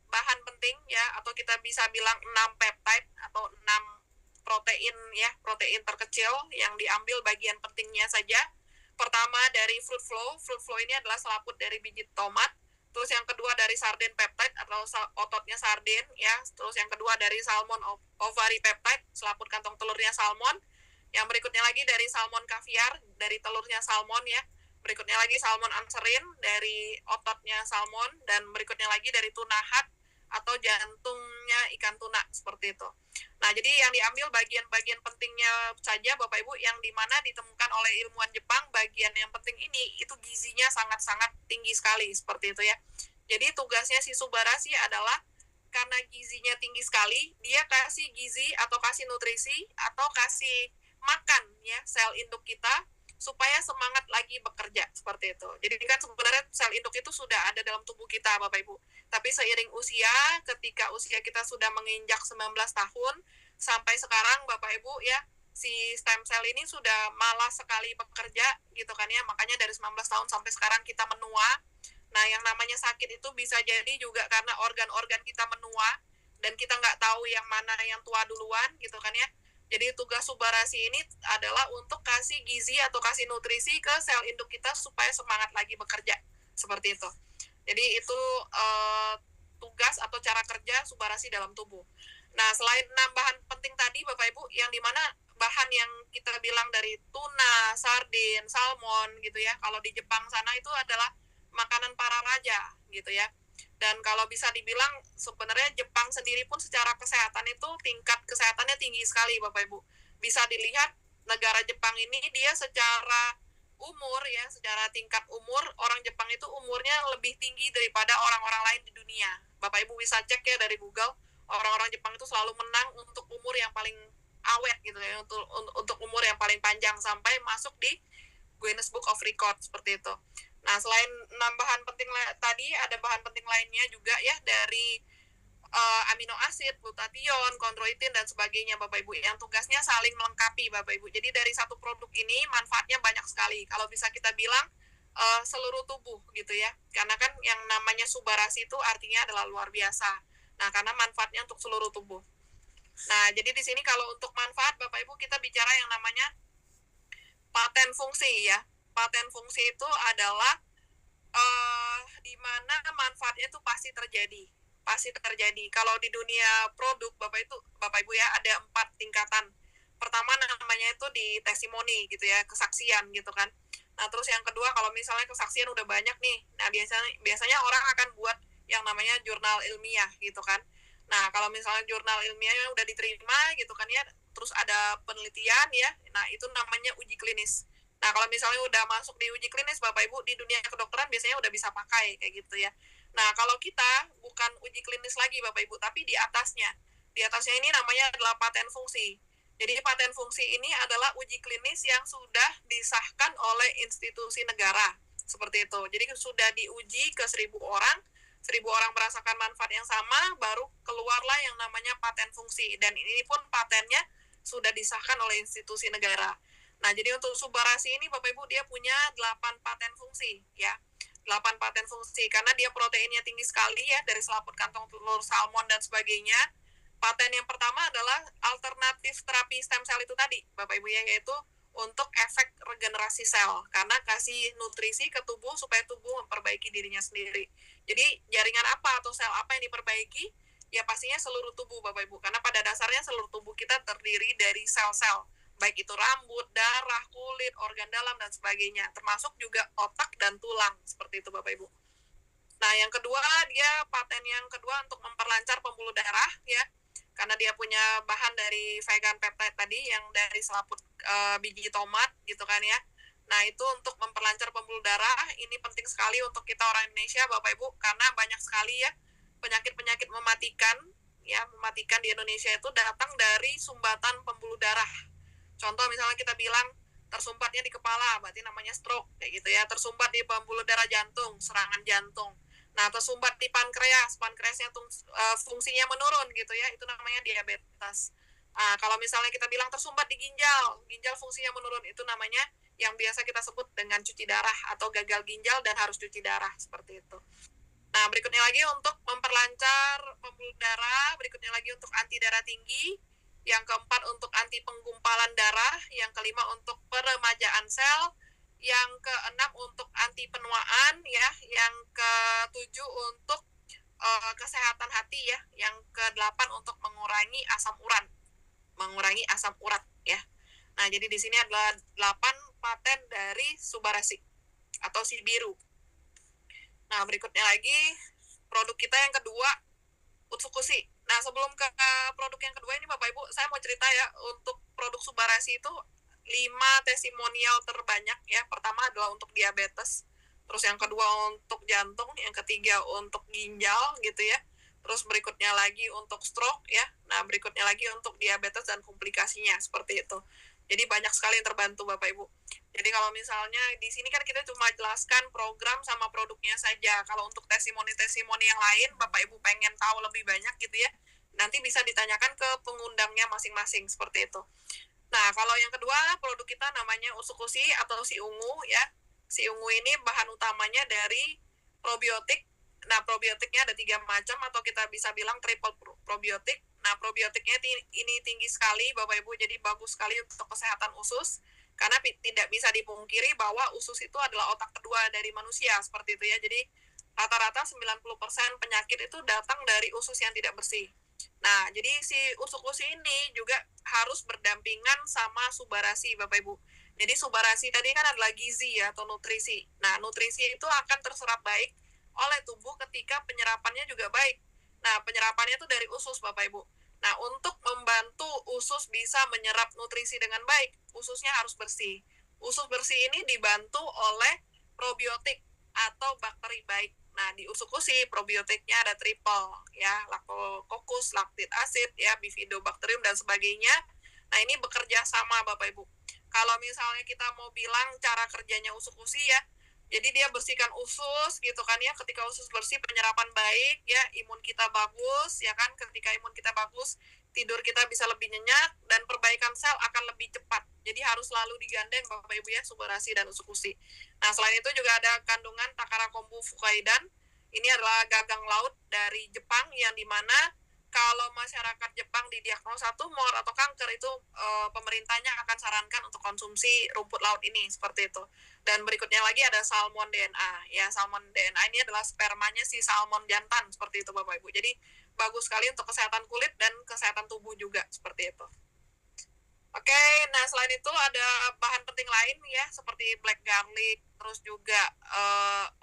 Speaker 1: bahan penting ya, atau kita bisa bilang 6 peptide atau 6 protein ya, protein terkecil yang diambil bagian pentingnya saja. Pertama dari fruit flow ini adalah selaput dari biji tomat. Terus yang kedua dari sardine peptide atau ototnya sardin ya. Terus yang kedua dari salmon ovary peptide, selaput kantong telurnya salmon. Yang berikutnya lagi dari salmon caviar, dari telurnya salmon ya. Berikutnya lagi salmon anserin dari ototnya salmon, dan berikutnya lagi dari tuna hat atau jantungnya ikan tuna seperti itu. Nah, jadi yang diambil bagian-bagian pentingnya saja Bapak Ibu, yang dimana ditemukan oleh ilmuwan Jepang, bagian yang penting ini itu gizinya sangat-sangat tinggi sekali seperti itu ya. Jadi tugasnya si Subarasi adalah karena gizinya tinggi sekali, dia kasih gizi atau kasih nutrisi atau kasih makan ya sel induk kita supaya semangat lagi bekerja seperti itu. Jadi kan sebenarnya sel induk itu sudah ada dalam tubuh kita Bapak Ibu. Tapi seiring usia, ketika usia kita sudah menginjak 19 tahun, sampai sekarang Bapak Ibu ya, si stem cell ini sudah malas sekali bekerja gitu kan ya. Makanya dari 19 tahun sampai sekarang kita menua. Nah, yang namanya sakit itu bisa jadi juga karena organ-organ kita menua, dan kita nggak tahu yang mana yang tua duluan gitu kan ya. Jadi tugas Subarasi ini adalah untuk kasih gizi atau kasih nutrisi ke sel induk kita supaya semangat lagi bekerja. Seperti itu. Jadi itu tugas atau cara kerja Subarasi dalam tubuh. Nah, selain 6 bahan penting tadi Bapak Ibu, yang dimana bahan yang kita bilang dari tuna, sardin, salmon gitu ya. Kalau di Jepang sana itu adalah makanan para raja gitu ya. Dan kalau bisa dibilang sebenarnya Jepang sendiri pun secara kesehatan itu tingkat kesehatannya tinggi sekali Bapak Ibu. Bisa dilihat negara Jepang ini dia secara umur ya, secara tingkat umur, orang Jepang itu umurnya lebih tinggi daripada orang-orang lain di dunia. Bapak Ibu bisa cek ya dari Google, orang-orang Jepang itu selalu menang untuk umur yang paling awet gitu ya, untuk umur yang paling panjang sampai masuk di Guinness Book of Record seperti itu. Nah, selain 6 bahan penting tadi, ada bahan penting lainnya juga ya dari amino asid, glutathione, chondroitin dan sebagainya Bapak Ibu yang tugasnya saling melengkapi Bapak Ibu. Jadi dari satu produk ini manfaatnya banyak sekali. Kalau bisa kita bilang seluruh tubuh gitu ya. Karena kan yang namanya Subarasi itu artinya adalah luar biasa. Nah, karena manfaatnya untuk seluruh tubuh. Nah, jadi di sini kalau untuk manfaat Bapak Ibu kita bicara yang namanya paten fungsi ya. Paten fungsi itu adalah di mana manfaatnya itu pasti terjadi. Pasti terjadi. Kalau di dunia produk Bapak Ibu ya ada 4 tingkatan. Pertama namanya itu di testimoni gitu ya, kesaksian gitu kan. Nah, terus yang kedua kalau misalnya kesaksian udah banyak nih. Nah, biasanya orang akan buat yang namanya jurnal ilmiah gitu kan. Nah, kalau misalnya jurnal ilmiahnya udah diterima gitu kan ya, terus ada penelitian ya. Nah, itu namanya uji klinis. Nah, kalau misalnya udah masuk di uji klinis, Bapak Ibu, di dunia kedokteran biasanya udah bisa pakai, kayak gitu ya. Nah, kalau kita bukan uji klinis lagi, Bapak Ibu, tapi di atasnya. Di atasnya ini namanya adalah paten fungsi. Jadi, paten fungsi ini adalah uji klinis yang sudah disahkan oleh institusi negara. Seperti itu. Jadi, sudah diuji ke 1.000 orang, 1.000 orang merasakan manfaat yang sama, baru keluarlah yang namanya paten fungsi. Dan ini pun patennya sudah disahkan oleh institusi negara. Nah, jadi untuk Subarasi ini Bapak Ibu dia punya 8 paten fungsi ya. 8 paten fungsi karena dia proteinnya tinggi sekali ya dari selaput kantong telur salmon dan sebagainya. Paten yang pertama adalah alternatif terapi stem cell itu tadi Bapak Ibu ya, yaitu untuk efek regenerasi sel karena kasih nutrisi ke tubuh supaya tubuh memperbaiki dirinya sendiri. Jadi jaringan apa atau sel apa yang diperbaiki? Ya pastinya seluruh tubuh Bapak Ibu karena pada dasarnya seluruh tubuh kita terdiri dari sel-sel baik itu rambut, darah, kulit, organ dalam, dan sebagainya. Termasuk juga otak dan tulang, seperti itu Bapak Ibu. Nah, yang kedua, dia paten yang kedua untuk memperlancar pembuluh darah, ya. Karena dia punya bahan dari vegan peptide tadi, yang dari selaput biji tomat, gitu kan ya. Nah, itu untuk memperlancar pembuluh darah, ini penting sekali untuk kita orang Indonesia, Bapak Ibu, karena banyak sekali ya penyakit-penyakit mematikan, ya, mematikan di Indonesia itu datang dari sumbatan pembuluh darah. Contoh misalnya kita bilang tersumbatnya di kepala, berarti namanya stroke, kayak gitu ya. Tersumbat di pembuluh darah jantung, serangan jantung. Nah, tersumbat di pankreasnya fungsinya menurun gitu ya, itu namanya diabetes. Nah, kalau misalnya kita bilang tersumbat di ginjal fungsinya menurun, itu namanya yang biasa kita sebut dengan cuci darah atau gagal ginjal dan harus cuci darah, seperti itu. Nah, berikutnya lagi untuk memperlancar pembuluh darah, berikutnya lagi untuk anti darah tinggi, yang keempat untuk anti penggumpalan darah, yang kelima untuk peremajaan sel, yang keenam untuk anti penuaan ya, yang ketujuh untuk kesehatan hati ya, yang kedelapan untuk mengurangi asam urat ya. Nah, jadi di sini adalah 8 paten dari Subarasi atau si biru. Nah, berikutnya lagi produk kita yang kedua, Utsukushi. Nah, sebelum ke produk yang kedua ini Bapak Ibu, saya mau cerita ya, untuk produk Subarasi itu 5 testimonial terbanyak ya. Pertama adalah untuk diabetes, terus yang kedua untuk jantung, yang ketiga untuk ginjal gitu ya. Terus berikutnya lagi untuk stroke ya. Nah, berikutnya lagi untuk diabetes dan komplikasinya, seperti itu. Jadi banyak sekali yang terbantu Bapak Ibu. Jadi kalau misalnya di sini kan kita cuma jelaskan program sama produknya saja. Kalau untuk testimoni-testimoni yang lain, Bapak Ibu pengen tahu lebih banyak gitu ya, nanti bisa ditanyakan ke pengundangnya masing-masing, seperti itu. Nah, kalau yang kedua, produk kita namanya Utsukushi atau si ungu ya. Si ungu ini bahan utamanya dari probiotik. Nah, probiotiknya ada 3 macam atau kita bisa bilang triple probiotik. Nah, probiotiknya ini tinggi sekali Bapak Ibu, jadi bagus sekali untuk kesehatan usus. Karena tidak bisa dipungkiri bahwa usus itu adalah otak kedua dari manusia, seperti itu ya. Jadi rata-rata 90% penyakit itu datang dari usus yang tidak bersih. Nah, jadi si Utsukushi ini juga harus berdampingan sama Subarasi Bapak Ibu. Jadi Subarasi tadi kan adalah gizi ya atau nutrisi. Nah, nutrisi itu akan terserap baik oleh tubuh ketika penyerapannya juga baik. Nah, penyerapannya itu dari usus Bapak Ibu. Nah, untuk membantu usus bisa menyerap nutrisi dengan baik, ususnya harus bersih. usus bersih ini dibantu oleh probiotik atau bakteri baik. Nah, di usukusi probiotiknya ada triple ya, Lactococcus, lactic acid ya, Bifidobacterium dan sebagainya. Nah, ini bekerja sama Bapak Ibu. Kalau misalnya kita mau bilang cara kerjanya usukusi ya, jadi dia bersihkan usus gitu kan ya, ketika usus bersih penyerapan baik ya, imun kita bagus ya kan, ketika imun kita bagus tidur kita bisa lebih nyenyak dan perbaikan sel akan lebih cepat. Jadi harus selalu digandeng Bapak Ibu ya, subarasi dan usukusi. Nah, selain itu juga ada kandungan Takara kombu fukaidan. Ini adalah gagang laut dari Jepang yang dimana kalau masyarakat Jepang didiagnosa tumor atau kanker itu pemerintahnya akan sarankan untuk konsumsi rumput laut ini seperti itu. Dan berikutnya lagi ada salmon DNA. Ya, salmon DNA ini adalah spermanya si salmon jantan seperti itu Bapak Ibu. Jadi bagus sekali untuk kesehatan kulit dan kesehatan tubuh juga seperti itu. Oke, nah selain itu ada bahan penting lain ya, seperti black garlic, terus juga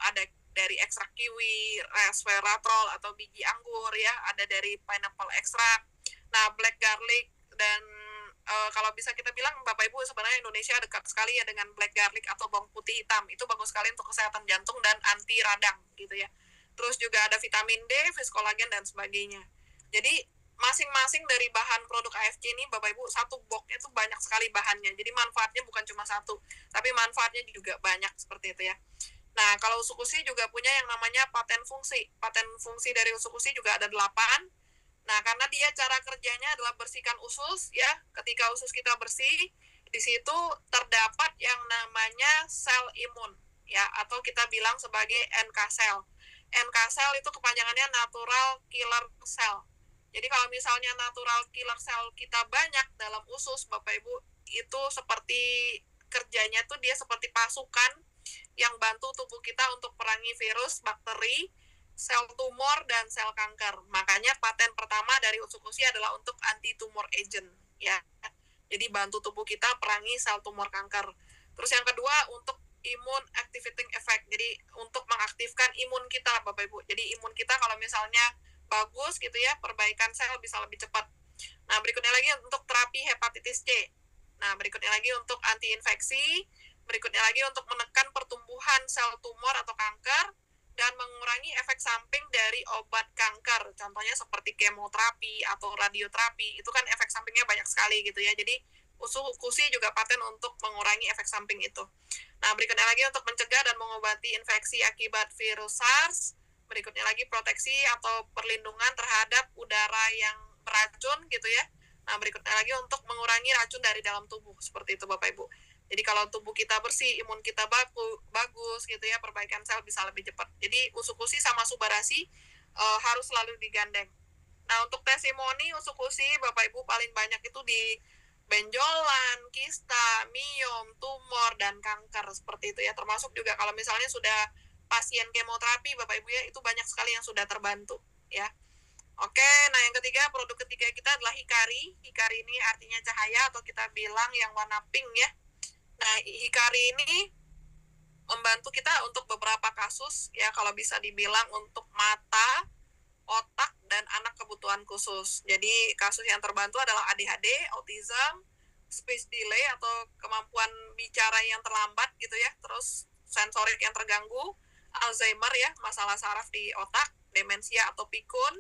Speaker 1: ada dari ekstrak kiwi, resveratrol atau biji anggur ya, ada dari pineapple extract. Nah, black garlic dan kalau bisa kita bilang Bapak Ibu sebenarnya Indonesia dekat sekali ya dengan black garlic atau bawang putih hitam. Itu bagus sekali untuk kesehatan jantung dan anti radang gitu ya. Terus juga ada vitamin D, fiskolagen dan sebagainya. Jadi masing-masing dari bahan produk AFC ini Bapak Ibu satu boxnya itu banyak sekali bahannya. Jadi manfaatnya bukan cuma satu, tapi manfaatnya juga banyak seperti itu ya. Nah, kalau usukusi juga punya yang namanya paten fungsi. Paten fungsi dari usukusi juga ada 8. Nah, karena dia cara kerjanya adalah bersihkan usus ya. Ketika usus kita bersih, di situ terdapat yang namanya sel imun ya, atau kita bilang sebagai NK cell. NK cell itu kepanjangannya natural killer cell. Jadi kalau misalnya natural killer cell kita banyak dalam usus, Bapak Ibu, itu seperti kerjanya tuh dia seperti pasukan yang bantu tubuh kita untuk perangi virus, bakteri, sel tumor, dan sel kanker. Makanya paten pertama dari usukusi adalah untuk anti-tumor agent ya. Jadi bantu tubuh kita perangi sel tumor kanker. Terus yang kedua untuk imun activating effect. Jadi untuk mengaktifkan imun kita Bapak Ibu. Jadi imun kita kalau misalnya bagus gitu ya, perbaikan sel bisa lebih cepat. Nah, berikutnya lagi untuk terapi hepatitis C. Nah, berikutnya lagi untuk anti-infeksi. Berikutnya lagi untuk menekan pertumbuhan sel tumor atau kanker dan mengurangi efek samping dari obat kanker. Contohnya seperti kemoterapi atau radioterapi. Itu kan efek sampingnya banyak sekali gitu ya. Jadi usukusi juga paten untuk mengurangi efek samping itu. Nah, berikutnya lagi untuk mencegah dan mengobati infeksi akibat virus SARS. Berikutnya lagi proteksi atau perlindungan terhadap udara yang beracun gitu ya. Nah, berikutnya lagi untuk mengurangi racun dari dalam tubuh. Seperti itu Bapak Ibu. Jadi kalau tubuh kita bersih, imun kita bagus gitu ya, perbaikan sel bisa lebih cepat. Jadi usukusi sama subarasi harus selalu digandeng. Nah, untuk testimoni usukusi Bapak Ibu paling banyak itu di benjolan, kista, miom, tumor, dan kanker seperti itu ya. Termasuk juga kalau misalnya sudah pasien kemoterapi Bapak Ibu ya, itu banyak sekali yang sudah terbantu ya. Oke, nah yang ketiga, produk ketiga kita adalah hikari. Hikari ini artinya cahaya atau kita bilang yang warna pink ya. Nah, hikari ini membantu kita untuk beberapa kasus ya, kalau bisa dibilang untuk mata, otak, dan anak kebutuhan khusus. Jadi kasus yang terbantu adalah ADHD, autism, speech delay atau kemampuan bicara yang terlambat gitu ya, terus sensorik yang terganggu, Alzheimer ya, masalah saraf di otak, demensia atau pikun,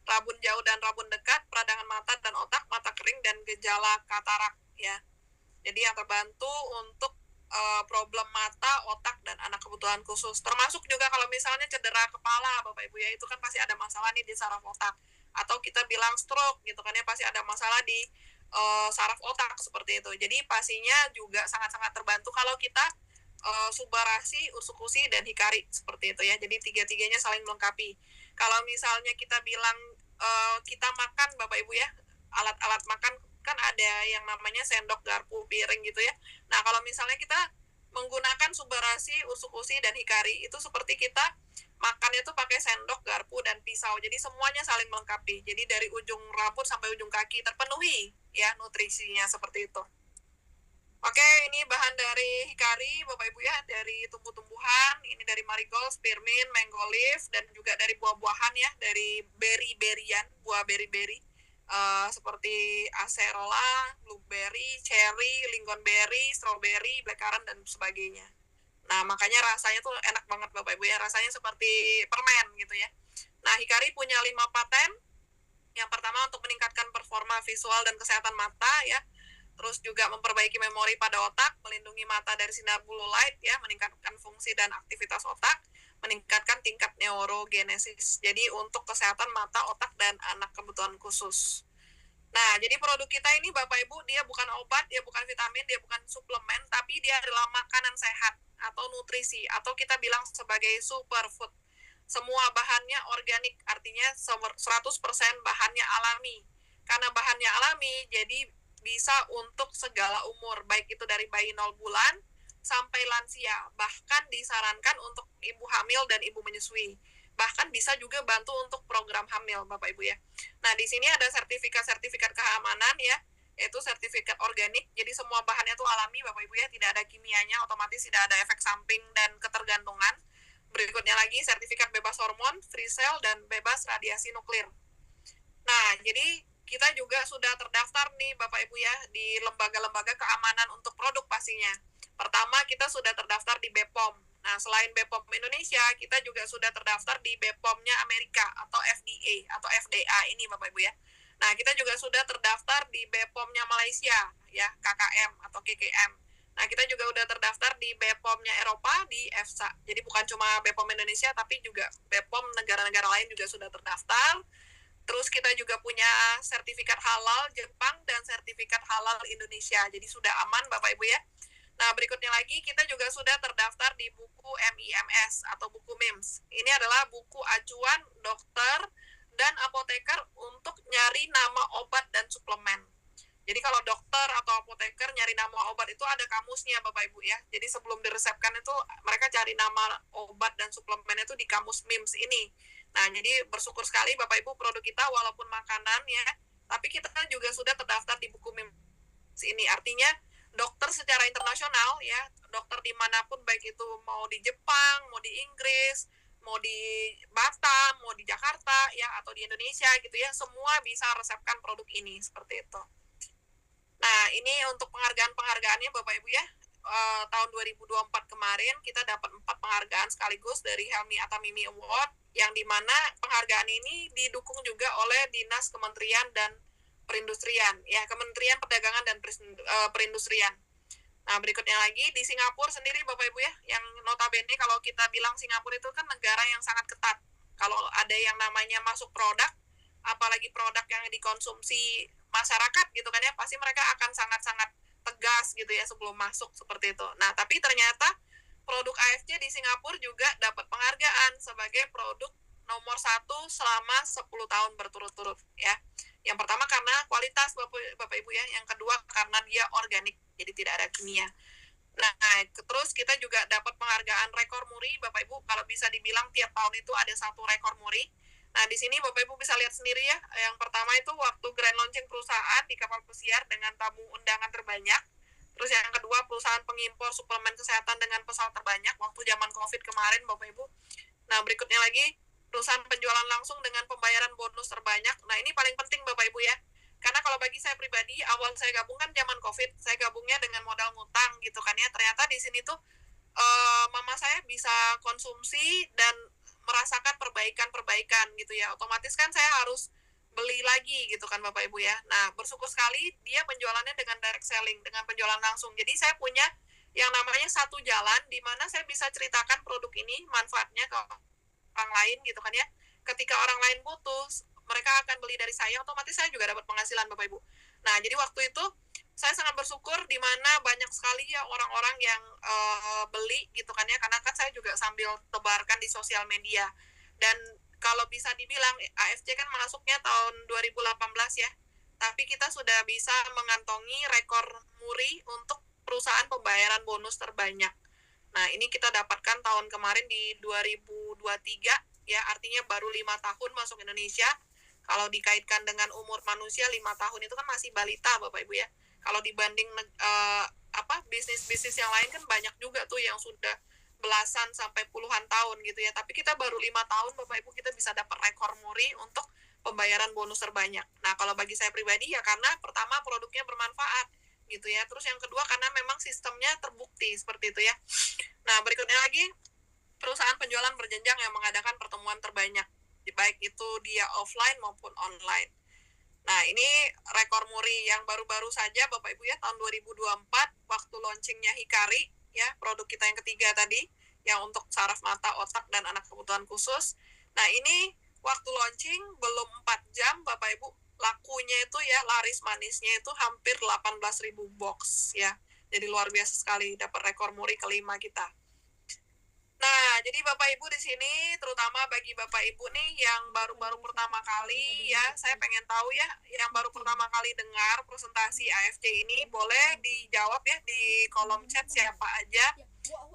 Speaker 1: rabun jauh dan rabun dekat, peradangan mata dan otak, mata kering, dan gejala katarak ya. Jadi yang terbantu untuk problem mata, otak, dan anak kebutuhan khusus. Termasuk juga kalau misalnya cedera kepala, Bapak Ibu ya, itu kan pasti ada masalah nih di saraf otak. Atau kita bilang stroke gitu kan ya, pasti ada masalah di saraf otak seperti itu. Jadi pastinya juga sangat-sangat terbantu kalau kita subarasi, usukusi, dan hikari seperti itu ya. Jadi tiga-tiganya saling melengkapi. Kalau misalnya kita bilang kita makan Bapak Ibu ya, alat-alat makan kan ada yang namanya sendok, garpu, piring gitu ya. Nah, kalau misalnya kita menggunakan subarasi, usukusi, dan hikari, itu seperti kita makannya tuh pakai sendok, garpu, dan pisau. Jadi semuanya saling melengkapi. Jadi dari ujung rambut sampai ujung kaki terpenuhi ya nutrisinya seperti itu. Oke, ini bahan dari hikari, Bapak Ibu ya, dari tumbuh-tumbuhan, ini dari marigold, spearmint, mango leaf, dan juga dari buah-buahan ya, dari berry-berryan, buah berry-berry. seperti acerola, blueberry, cherry, lingonberry, strawberry, blackcurrant, dan sebagainya. Nah, makanya rasanya tuh enak banget Bapak Ibu ya, rasanya seperti permen gitu ya. Nah, Hikari punya 5 paten. Yang pertama untuk meningkatkan performa visual dan kesehatan mata ya. Terus juga memperbaiki memori pada otak, melindungi mata dari sinar blue light ya, meningkatkan fungsi dan aktivitas otak, meningkatkan tingkat neurogenesis. Jadi untuk kesehatan mata, otak, dan anak kebutuhan khusus. Nah, jadi produk kita ini Bapak Ibu, dia bukan obat, dia bukan vitamin, dia bukan suplemen, tapi dia adalah makanan sehat atau nutrisi, atau kita bilang sebagai superfood. Semua bahannya organik, artinya 100% bahannya alami. Karena bahannya alami, jadi bisa untuk segala umur, baik itu dari bayi 0 bulan sampai lansia. Bahkan disarankan untuk ibu hamil dan ibu menyusui. Bahkan bisa juga bantu untuk program hamil, Bapak Ibu ya. Nah, di sini ada sertifikat-sertifikat keamanan ya, yaitu sertifikat organik. Jadi semua bahannya itu alami, Bapak Ibu ya, tidak ada kimianya, otomatis tidak ada efek samping dan ketergantungan. Berikutnya lagi sertifikat bebas hormon, free cell, dan bebas radiasi nuklir. Nah, jadi kita juga sudah terdaftar nih Bapak Ibu ya di lembaga-lembaga keamanan untuk produk pastinya. Pertama, kita sudah terdaftar di BPOM. Nah, selain BPOM Indonesia, kita juga sudah terdaftar di BPOM-nya Amerika atau FDA atau FDA ini Bapak Ibu ya. Nah, kita juga sudah terdaftar di BPOM-nya Malaysia ya, KKM atau KKM. Nah, kita juga udah terdaftar di BPOM-nya Eropa di EFSA. Jadi bukan cuma BPOM Indonesia, tapi juga BPOM negara-negara lain juga sudah terdaftar. Terus kita juga punya sertifikat halal Jepang dan sertifikat halal Indonesia. Jadi sudah aman Bapak Ibu ya. Nah, berikutnya lagi kita juga sudah terdaftar di buku MIMS atau buku MIMS. Ini adalah buku acuan dokter dan apoteker untuk nyari nama obat dan suplemen. Jadi kalau dokter atau apoteker nyari nama obat itu ada kamusnya Bapak Ibu ya. Jadi sebelum diresepkan itu mereka cari nama obat dan suplemen itu di kamus MIMS ini. Nah, jadi bersyukur sekali Bapak Ibu produk kita walaupun makanan ya, tapi kita juga sudah terdaftar di buku MIMS ini. Artinya dokter secara internasional ya, dokter dimanapun baik itu mau di Jepang, mau di Inggris, mau di Batam, mau di Jakarta ya, atau di Indonesia gitu ya, semua bisa resepkan produk ini seperti itu. Nah, ini untuk penghargaan-penghargaannya Bapak Ibu ya. Tahun 2024 kemarin kita dapat 4 penghargaan sekaligus dari Helmi Atamimi Award, yang dimana penghargaan ini didukung juga oleh Dinas Kementerian dan Perindustrian, ya Kementerian Perdagangan dan Perindustrian. Nah, berikutnya lagi di Singapura sendiri Bapak Ibu ya, yang notabene kalau kita bilang Singapura itu kan negara yang sangat ketat. Kalau ada yang namanya masuk produk, apalagi produk yang dikonsumsi masyarakat gitu kan ya, pasti mereka akan sangat-sangat tegas gitu ya sebelum masuk seperti itu. Nah, tapi ternyata produk AFC di Singapura juga dapat penghargaan sebagai produk nomor 1 selama 10 tahun berturut-turut ya. Yang pertama karena kualitas Bapak Ibu ya, yang kedua karena dia organik, jadi tidak ada kimia. Nah, terus kita juga dapat penghargaan rekor muri Bapak Ibu, kalau bisa dibilang tiap tahun itu ada satu rekor muri. Nah, di sini Bapak Ibu bisa lihat sendiri ya. Yang pertama itu waktu grand launching perusahaan di kapal pesiar dengan tamu undangan terbanyak. Terus yang kedua perusahaan pengimpor suplemen kesehatan dengan pesawat terbanyak waktu zaman COVID kemarin Bapak Ibu. Nah, berikutnya lagi perusahaan penjualan langsung dengan pembayaran bonus terbanyak. Nah, ini paling penting Bapak Ibu ya. Karena kalau bagi saya pribadi, awal saya gabung kan zaman COVID, saya gabungnya dengan modal ngutang gitu kan ya. Ternyata di sini tuh mama saya bisa konsumsi dan merasakan perbaikan-perbaikan gitu ya. Otomatis kan saya harus beli lagi gitu kan Bapak Ibu ya. Nah, bersyukur sekali dia penjualannya dengan direct selling, dengan penjualan langsung. Jadi saya punya yang namanya satu jalan di mana saya bisa ceritakan produk ini, manfaatnya ke orang lain gitu kan ya. Ketika orang lain butuh, mereka akan beli dari saya, otomatis saya juga dapat penghasilan Bapak Ibu. Nah, jadi waktu itu saya sangat bersyukur di mana banyak sekali ya orang-orang yang beli gitu kan ya, karena kan saya juga sambil tebarkan di sosial media. Dan kalau bisa dibilang AFC kan masuknya tahun 2018 ya, tapi kita sudah bisa mengantongi rekor muri untuk perusahaan pembayaran bonus terbanyak. Nah, ini kita dapatkan tahun kemarin di 2023 ya, artinya baru 5 tahun masuk Indonesia. Kalau dikaitkan dengan umur manusia 5 tahun itu kan masih balita Bapak Ibu ya. Kalau dibanding bisnis-bisnis yang lain kan banyak juga tuh yang sudah belasan sampai puluhan tahun gitu ya. Tapi kita baru 5 tahun Bapak Ibu kita bisa dapat rekor muri untuk pembayaran bonus terbanyak. Nah, kalau bagi saya pribadi ya karena pertama produknya bermanfaat gitu ya. Terus yang kedua karena memang sistemnya terbukti seperti itu ya. Nah, berikutnya lagi perusahaan penjualan berjenjang yang mengadakan pertemuan terbanyak, baik itu dia offline maupun online. Nah, ini rekor muri yang baru-baru saja Bapak Ibu ya, tahun 2024 waktu launchingnya Hikari ya, produk kita yang ketiga tadi yang untuk saraf mata, otak, dan anak kebutuhan khusus. Nah, ini waktu launching belum 4 jam Bapak Ibu, lakunya itu ya, laris manisnya itu hampir 18.000 box ya. Jadi luar biasa sekali, dapat rekor muri kelima kita. Nah, jadi Bapak Ibu di sini, terutama bagi Bapak Ibu nih yang baru-baru pertama kali ya, saya pengen tahu ya, yang baru pertama kali dengar presentasi AFC ini, boleh dijawab ya di kolom chat siapa aja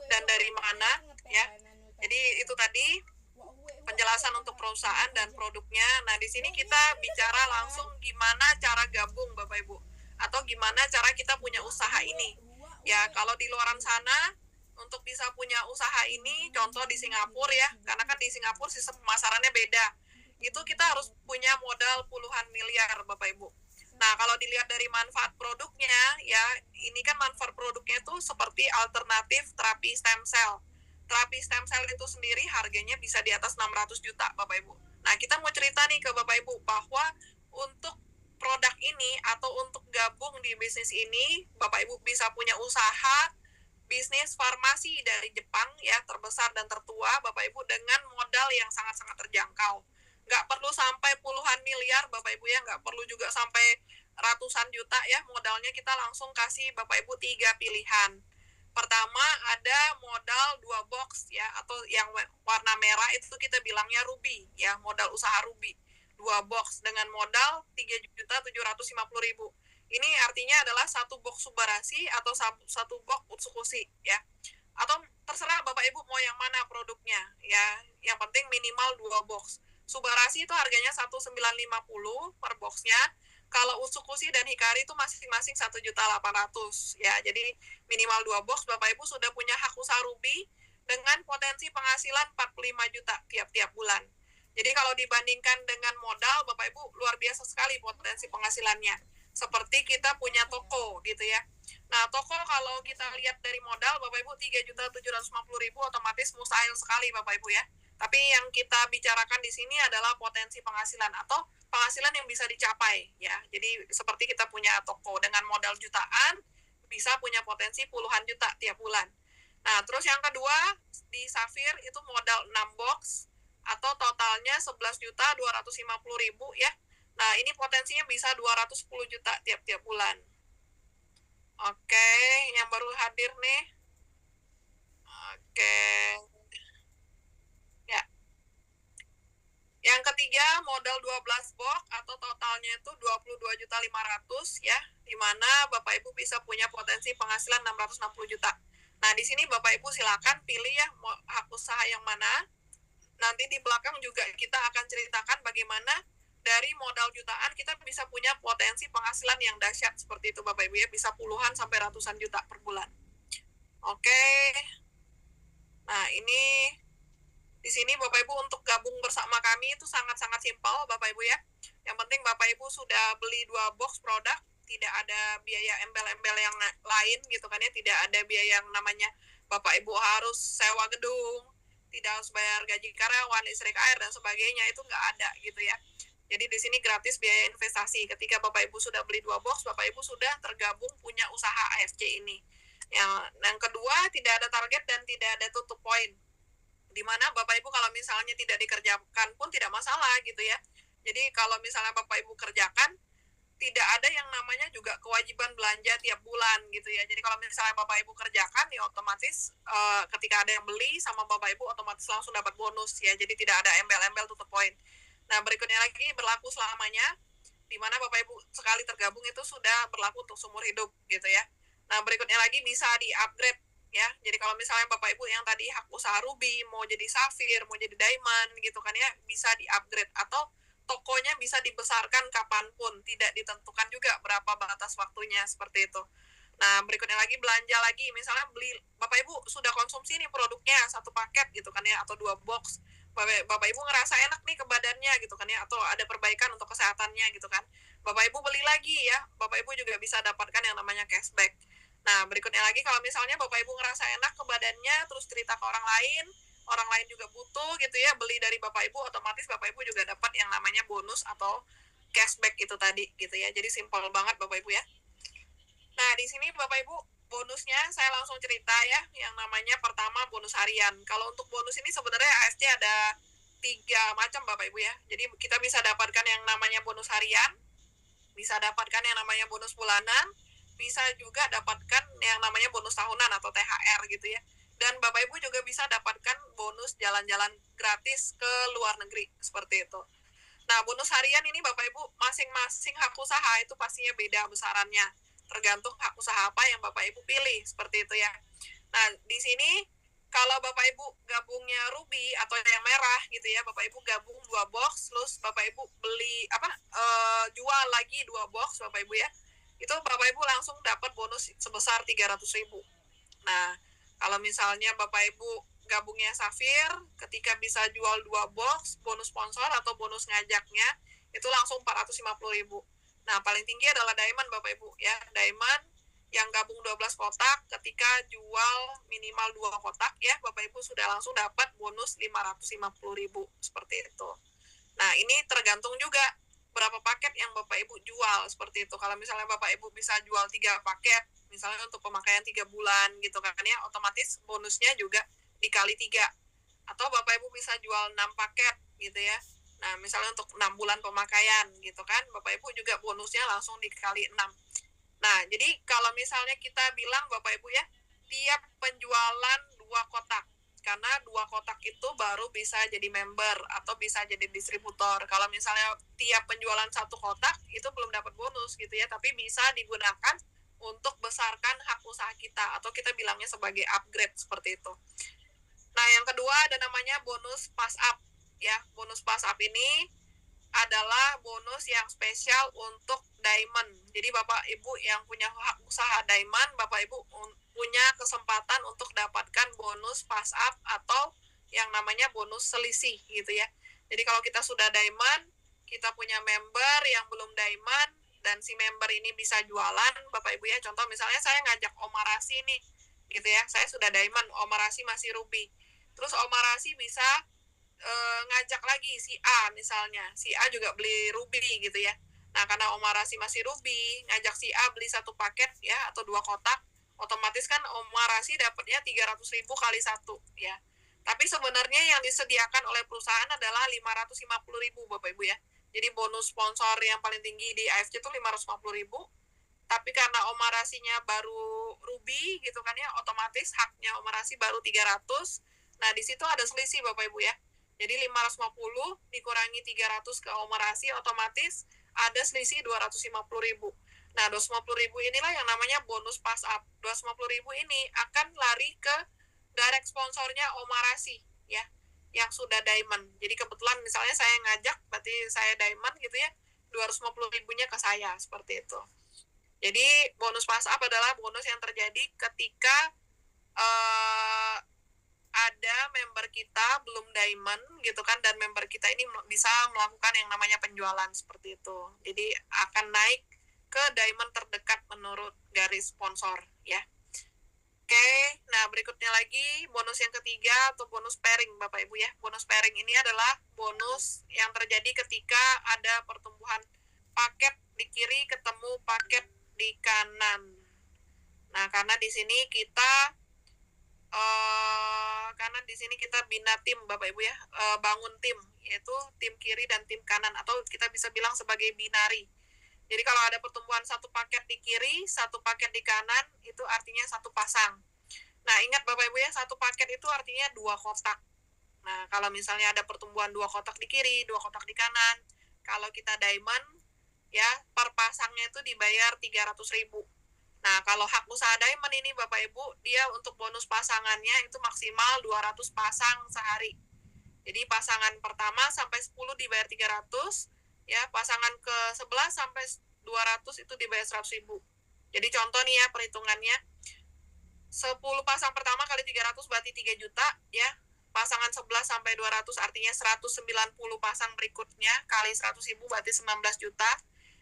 Speaker 1: dan dari mana ya. Jadi itu tadi penjelasan untuk perusahaan dan produknya. Nah, di sini kita bicara langsung gimana cara gabung Bapak Ibu, atau gimana cara kita punya usaha ini. Ya, kalau di luaran sana untuk bisa punya usaha ini, contoh di Singapura ya, karena kan di Singapura sistem pemasarannya beda. Itu kita harus punya modal puluhan miliar Bapak Ibu. Nah, kalau dilihat dari manfaat produknya, ya, ini kan manfaat produknya itu seperti alternatif terapi stem cell. Terapi stem cell itu sendiri harganya bisa di atas 600 juta Bapak Ibu. Nah, kita mau cerita nih ke Bapak Ibu bahwa untuk produk ini atau untuk gabung di bisnis ini, Bapak Ibu bisa punya usaha bisnis farmasi dari Jepang ya, terbesar dan tertua Bapak Ibu, dengan modal yang sangat-sangat terjangkau. Nggak perlu sampai puluhan miliar Bapak Ibu ya, nggak perlu juga sampai ratusan juta ya, modalnya kita langsung kasih Bapak Ibu 3 pilihan. Pertama ada modal 2 box ya, atau yang warna merah itu kita bilangnya ruby ya, modal usaha ruby. 2 box dengan modal 3.750.000. Ini artinya adalah 1 box Subarasi atau 1 box Utsukushi ya. Atau terserah Bapak Ibu mau yang mana produknya ya. Yang penting minimal 2 box. Subarasi itu harganya 1.950 per boxnya. Kalau Utsukushi dan Hikari itu masing-masing 1.800 ya. Jadi minimal 2 box Bapak Ibu sudah punya hak usaha ruby dengan potensi penghasilan 45 juta tiap-tiap bulan. Jadi kalau dibandingkan dengan modal Bapak Ibu luar biasa sekali potensi penghasilannya. Seperti kita punya toko gitu ya. Nah, toko kalau kita lihat dari modal Bapak Ibu 3.750.000 otomatis mustahil sekali Bapak Ibu ya. Tapi yang kita bicarakan di sini adalah potensi penghasilan atau penghasilan yang bisa dicapai ya. Jadi seperti kita punya toko dengan modal jutaan bisa punya potensi puluhan juta tiap bulan. Nah, terus yang kedua di Safir itu modal 6 box atau totalnya 11.250.000 ya. Nah, ini potensinya bisa 210 juta tiap-tiap bulan. Oke, yang baru hadir nih. Oke. Ya. Yang ketiga, modal 12 box atau totalnya itu 22.500.000 ya, di mana Bapak Ibu bisa punya potensi penghasilan 660 juta. Nah, di sini Bapak Ibu silakan pilih ya hak usaha yang mana. Nanti di belakang juga kita akan ceritakan bagaimana dari modal jutaan kita bisa punya potensi penghasilan yang dahsyat seperti itu Bapak Ibu ya, bisa puluhan sampai ratusan juta per bulan. Oke. Nah, ini di sini Bapak Ibu untuk gabung bersama kami itu sangat-sangat simpel Bapak Ibu ya. Yang penting Bapak Ibu sudah beli 2 box produk, tidak ada biaya embel-embel yang lain gitu kan ya, tidak ada biaya yang namanya Bapak Ibu harus sewa gedung, tidak harus bayar gaji karyawan, listrik, air dan sebagainya, itu nggak ada gitu ya. Jadi di sini gratis biaya investasi. Ketika Bapak Ibu sudah beli 2 box, Bapak Ibu sudah tergabung punya usaha AFC ini. Yang kedua, tidak ada target dan tidak ada tutup poin. Di mana Bapak Ibu kalau misalnya tidak dikerjakan pun tidak masalah gitu ya. Jadi kalau misalnya Bapak Ibu kerjakan, tidak ada yang namanya juga kewajiban belanja tiap bulan gitu ya. Jadi kalau misalnya Bapak Ibu kerjakan, ya otomatis ketika ada yang beli sama Bapak Ibu otomatis langsung dapat bonus ya. Jadi tidak ada embel-embel tutup poin. Nah, berikutnya lagi berlaku selamanya, di mana Bapak Ibu sekali tergabung itu sudah berlaku untuk seumur hidup gitu ya. Nah, berikutnya lagi bisa di-upgrade ya. Jadi kalau misalnya Bapak Ibu yang tadi hak usaha ruby, mau jadi safir, mau jadi diamond gitu kan ya, bisa di-upgrade atau tokonya bisa dibesarkan kapanpun, tidak ditentukan juga berapa batas waktunya seperti itu. Nah, berikutnya lagi belanja lagi, misalnya beli Bapak Ibu sudah konsumsi nih produknya 1 paket gitu kan ya, atau 2 box. Bapak Ibu ngerasa enak nih ke badannya gitu kan ya, atau ada perbaikan kesehatannya gitu kan. Bapak Ibu beli lagi ya, Bapak Ibu juga bisa dapatkan yang namanya cashback. Nah, berikutnya lagi kalau misalnya Bapak Ibu ngerasa enak ke badannya, terus cerita ke orang lain juga butuh gitu ya, beli dari Bapak Ibu, otomatis Bapak Ibu juga dapat yang namanya bonus atau cashback itu tadi gitu ya. Jadi simpel banget Bapak Ibu ya. Nah, di sini Bapak Ibu, bonusnya saya langsung cerita ya, yang namanya pertama bonus harian. Kalau untuk bonus ini sebenarnya ASC ada 3 macam Bapak Ibu ya. Jadi kita bisa dapatkan yang namanya bonus harian, bisa dapatkan yang namanya bonus bulanan, bisa juga dapatkan yang namanya bonus tahunan atau THR gitu ya. Dan Bapak Ibu juga bisa dapatkan bonus jalan-jalan gratis ke luar negeri, seperti itu. Nah, bonus harian ini Bapak Ibu, masing-masing hak usaha itu pastinya beda besarannya. Tergantung hak usaha apa yang Bapak Ibu pilih, seperti itu ya. Nah, di sini kalau Bapak Ibu gabungnya ruby atau yang merah gitu ya, Bapak Ibu gabung 2 box, terus Bapak Ibu beli jual lagi 2 box Bapak Ibu ya. Itu Bapak Ibu langsung dapat bonus sebesar 300.000. Nah, kalau misalnya Bapak Ibu gabungnya Safir, ketika bisa jual 2 box, bonus sponsor atau bonus ngajaknya, itu langsung 450.000. Nah, paling tinggi adalah Diamond Bapak Ibu ya. Diamond yang gabung 12 kotak, ketika jual minimal 2 kotak ya, Bapak Ibu sudah langsung dapat bonus 550.000, seperti itu. Nah, ini tergantung juga berapa paket yang Bapak Ibu jual, seperti itu. Kalau misalnya Bapak Ibu bisa jual 3 paket, misalnya untuk pemakaian 3 bulan gitu kan ya, otomatis bonusnya juga dikali 3. Atau Bapak Ibu bisa jual 6 paket gitu ya. Nah, misalnya untuk 6 bulan pemakaian gitu kan, Bapak Ibu juga bonusnya langsung dikali 6. Nah, jadi kalau misalnya kita bilang Bapak Ibu ya, tiap penjualan 2 kotak, karena 2 kotak itu baru bisa jadi member atau bisa jadi distributor. Kalau misalnya tiap penjualan 1 kotak, itu belum dapat bonus gitu ya, tapi bisa digunakan untuk besarkan hak usaha kita, atau kita bilangnya sebagai upgrade, seperti itu. Nah, yang kedua ada namanya bonus pass up ya. Bonus pass up ini adalah bonus yang spesial untuk Diamond. Jadi Bapak Ibu yang punya hak usaha Diamond, Bapak Ibu punya kesempatan untuk dapatkan bonus pass up atau yang namanya bonus selisih gitu ya. Jadi kalau kita sudah Diamond, kita punya member yang belum Diamond, dan si member ini bisa jualan, Bapak Ibu ya. Contoh misalnya saya ngajak Omarasi nih, gitu ya. Saya sudah Diamond, Omarasi masih Ruby. Terus Omarasi bisa ngajak lagi si A misalnya, si A juga beli Ruby gitu ya. Nah, karena Omarasi masih Ruby, ngajak si A beli 1 paket ya, atau 2 kotak, otomatis kan Omarasi dapatnya 300.000 kali 1 ya. Tapi sebenarnya yang disediakan oleh perusahaan adalah 550.000 Bapak Ibu ya. Jadi bonus sponsor yang paling tinggi di AFC itu 550.000. Tapi karena Omarasinya baru Ruby gitu kan ya, otomatis haknya Omarasi baru 300. Nah, di situ ada selisih Bapak Ibu ya. Jadi 550 dikurangi 300 ke Omarasi, otomatis ada selisih 250.000. Nah, 250.000 inilah yang namanya bonus pass up. 250.000 ini akan lari ke direct sponsornya Omarasi ya, yang sudah Diamond. Jadi kebetulan misalnya saya ngajak, berarti saya Diamond gitu ya, 250.000-nya ke saya, seperti itu. Jadi bonus pass up adalah bonus yang terjadi ketika ada member kita belum Diamond gitu kan, dan member kita ini bisa melakukan yang namanya penjualan, seperti itu. Jadi akan naik ke Diamond terdekat menurut garis sponsor ya. Oke, nah berikutnya lagi bonus yang ketiga atau bonus pairing Bapak Ibu ya. Bonus pairing ini adalah bonus yang terjadi ketika ada pertumbuhan paket di kiri ketemu paket di kanan. Nah, karena di sini kita bina tim Bapak Ibu ya, bangun tim, yaitu tim kiri dan tim kanan, atau kita bisa bilang sebagai binari. Jadi kalau ada pertumbuhan 1 paket di kiri, 1 paket di kanan, itu artinya 1 pasang. Nah, ingat Bapak Ibu ya, 1 paket itu artinya 2 kotak. Nah, kalau misalnya ada pertumbuhan 2 kotak di kiri, 2 kotak di kanan, kalau kita Diamond ya, per pasangnya itu dibayar 300.000. Nah, kalau hak usaha Diamond ini Bapak Ibu, dia untuk bonus pasangannya itu maksimal 200 pasang sehari. Jadi pasangan pertama sampai 10 dibayar 300, ya, pasangan ke 11 sampai 200 itu dibayar 100.000. Jadi contoh nih ya perhitungannya, 10 pasang pertama kali 300 berarti 3 juta ya. pasangan 11 sampai 200 artinya 190 pasang berikutnya kali 100.000 berarti 19 juta.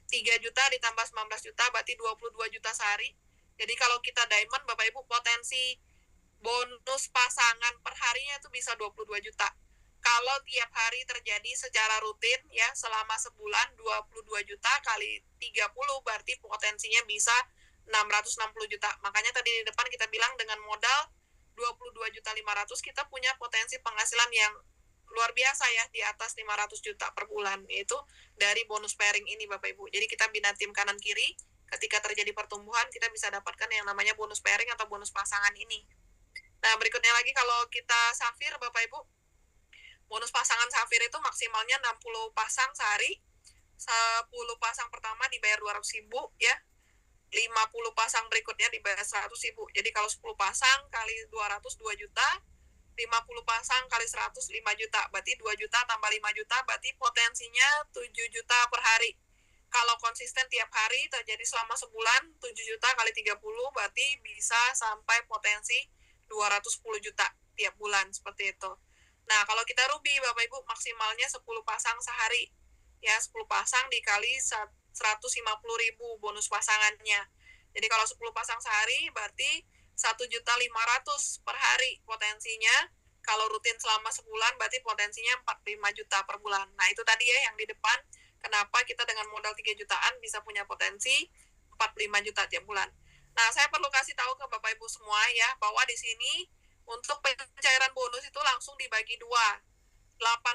Speaker 1: 3 juta ditambah 19 juta berarti 22 juta sehari. Jadi kalau kita diamond Bapak Ibu potensi bonus pasangan per harinya itu bisa 22 juta. Kalau tiap hari terjadi secara rutin ya selama sebulan 22 juta kali 30 berarti potensinya bisa 660 juta. Makanya tadi di depan kita bilang dengan modal 22.500.000 kita punya potensi penghasilan yang luar biasa ya di atas 500 juta per bulan, yaitu dari bonus pairing ini Bapak Ibu. Jadi kita bina tim kanan kiri, ketika terjadi pertumbuhan kita bisa dapatkan yang namanya bonus pairing atau bonus pasangan ini. Nah berikutnya lagi kalau kita safir Bapak Ibu, bonus pasangan safir itu maksimalnya 60 pasang sehari. 10 pasang pertama dibayar 200.000 ya. 50 pasang berikutnya dibayar 100.000. Jadi kalau 10 pasang kali 200 2 juta, 50 pasang kali 100 5 juta. Berarti 2 juta tambah 5 juta berarti potensinya 7 juta per hari. Kalau konsisten tiap hari terjadi selama sebulan 7 juta kali 30 berarti bisa sampai potensi 210 juta tiap bulan seperti itu. Nah, kalau kita ruby Bapak Ibu maksimalnya 10 pasang sehari. Ya, 10 pasang dikali 150.000 bonus pasangannya. Jadi kalau 10 pasang sehari berarti 1.500.000 per hari potensinya. Kalau rutin selama sebulan berarti potensinya 45 juta per bulan. Nah itu tadi ya yang di depan. Kenapa kita dengan modal 3 jutaan bisa punya potensi 45 juta tiap bulan. Nah saya perlu kasih tahu ke Bapak Ibu semua ya bahwa di sini untuk pencairan bonus itu langsung dibagi dua. 80%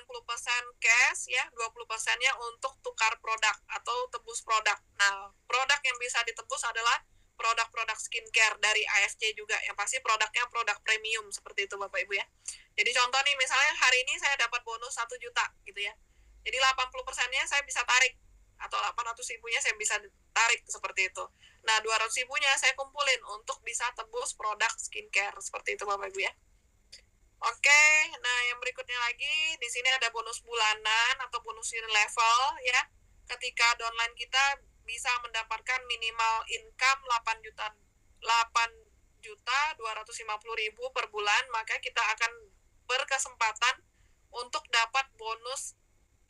Speaker 1: cash ya, 20%-nya untuk tukar produk atau tebus produk. Nah, produk yang bisa ditebus adalah produk-produk skincare dari AFC juga, yang pasti produknya produk premium seperti itu Bapak Ibu ya. Jadi contoh nih, misalnya hari ini saya dapat bonus 1 juta gitu ya. Jadi 80%-nya saya bisa tarik, atau 800.000-nya saya bisa tarik seperti itu. Nah, 200.000-nya saya kumpulin untuk bisa tebus produk skincare seperti itu Bapak Ibu ya. Oke, nah yang berikutnya lagi di sini ada bonus bulanan atau bonus level ya. Ketika downline kita bisa mendapatkan minimal income 8.250.000 per bulan, maka kita akan berkesempatan untuk dapat bonus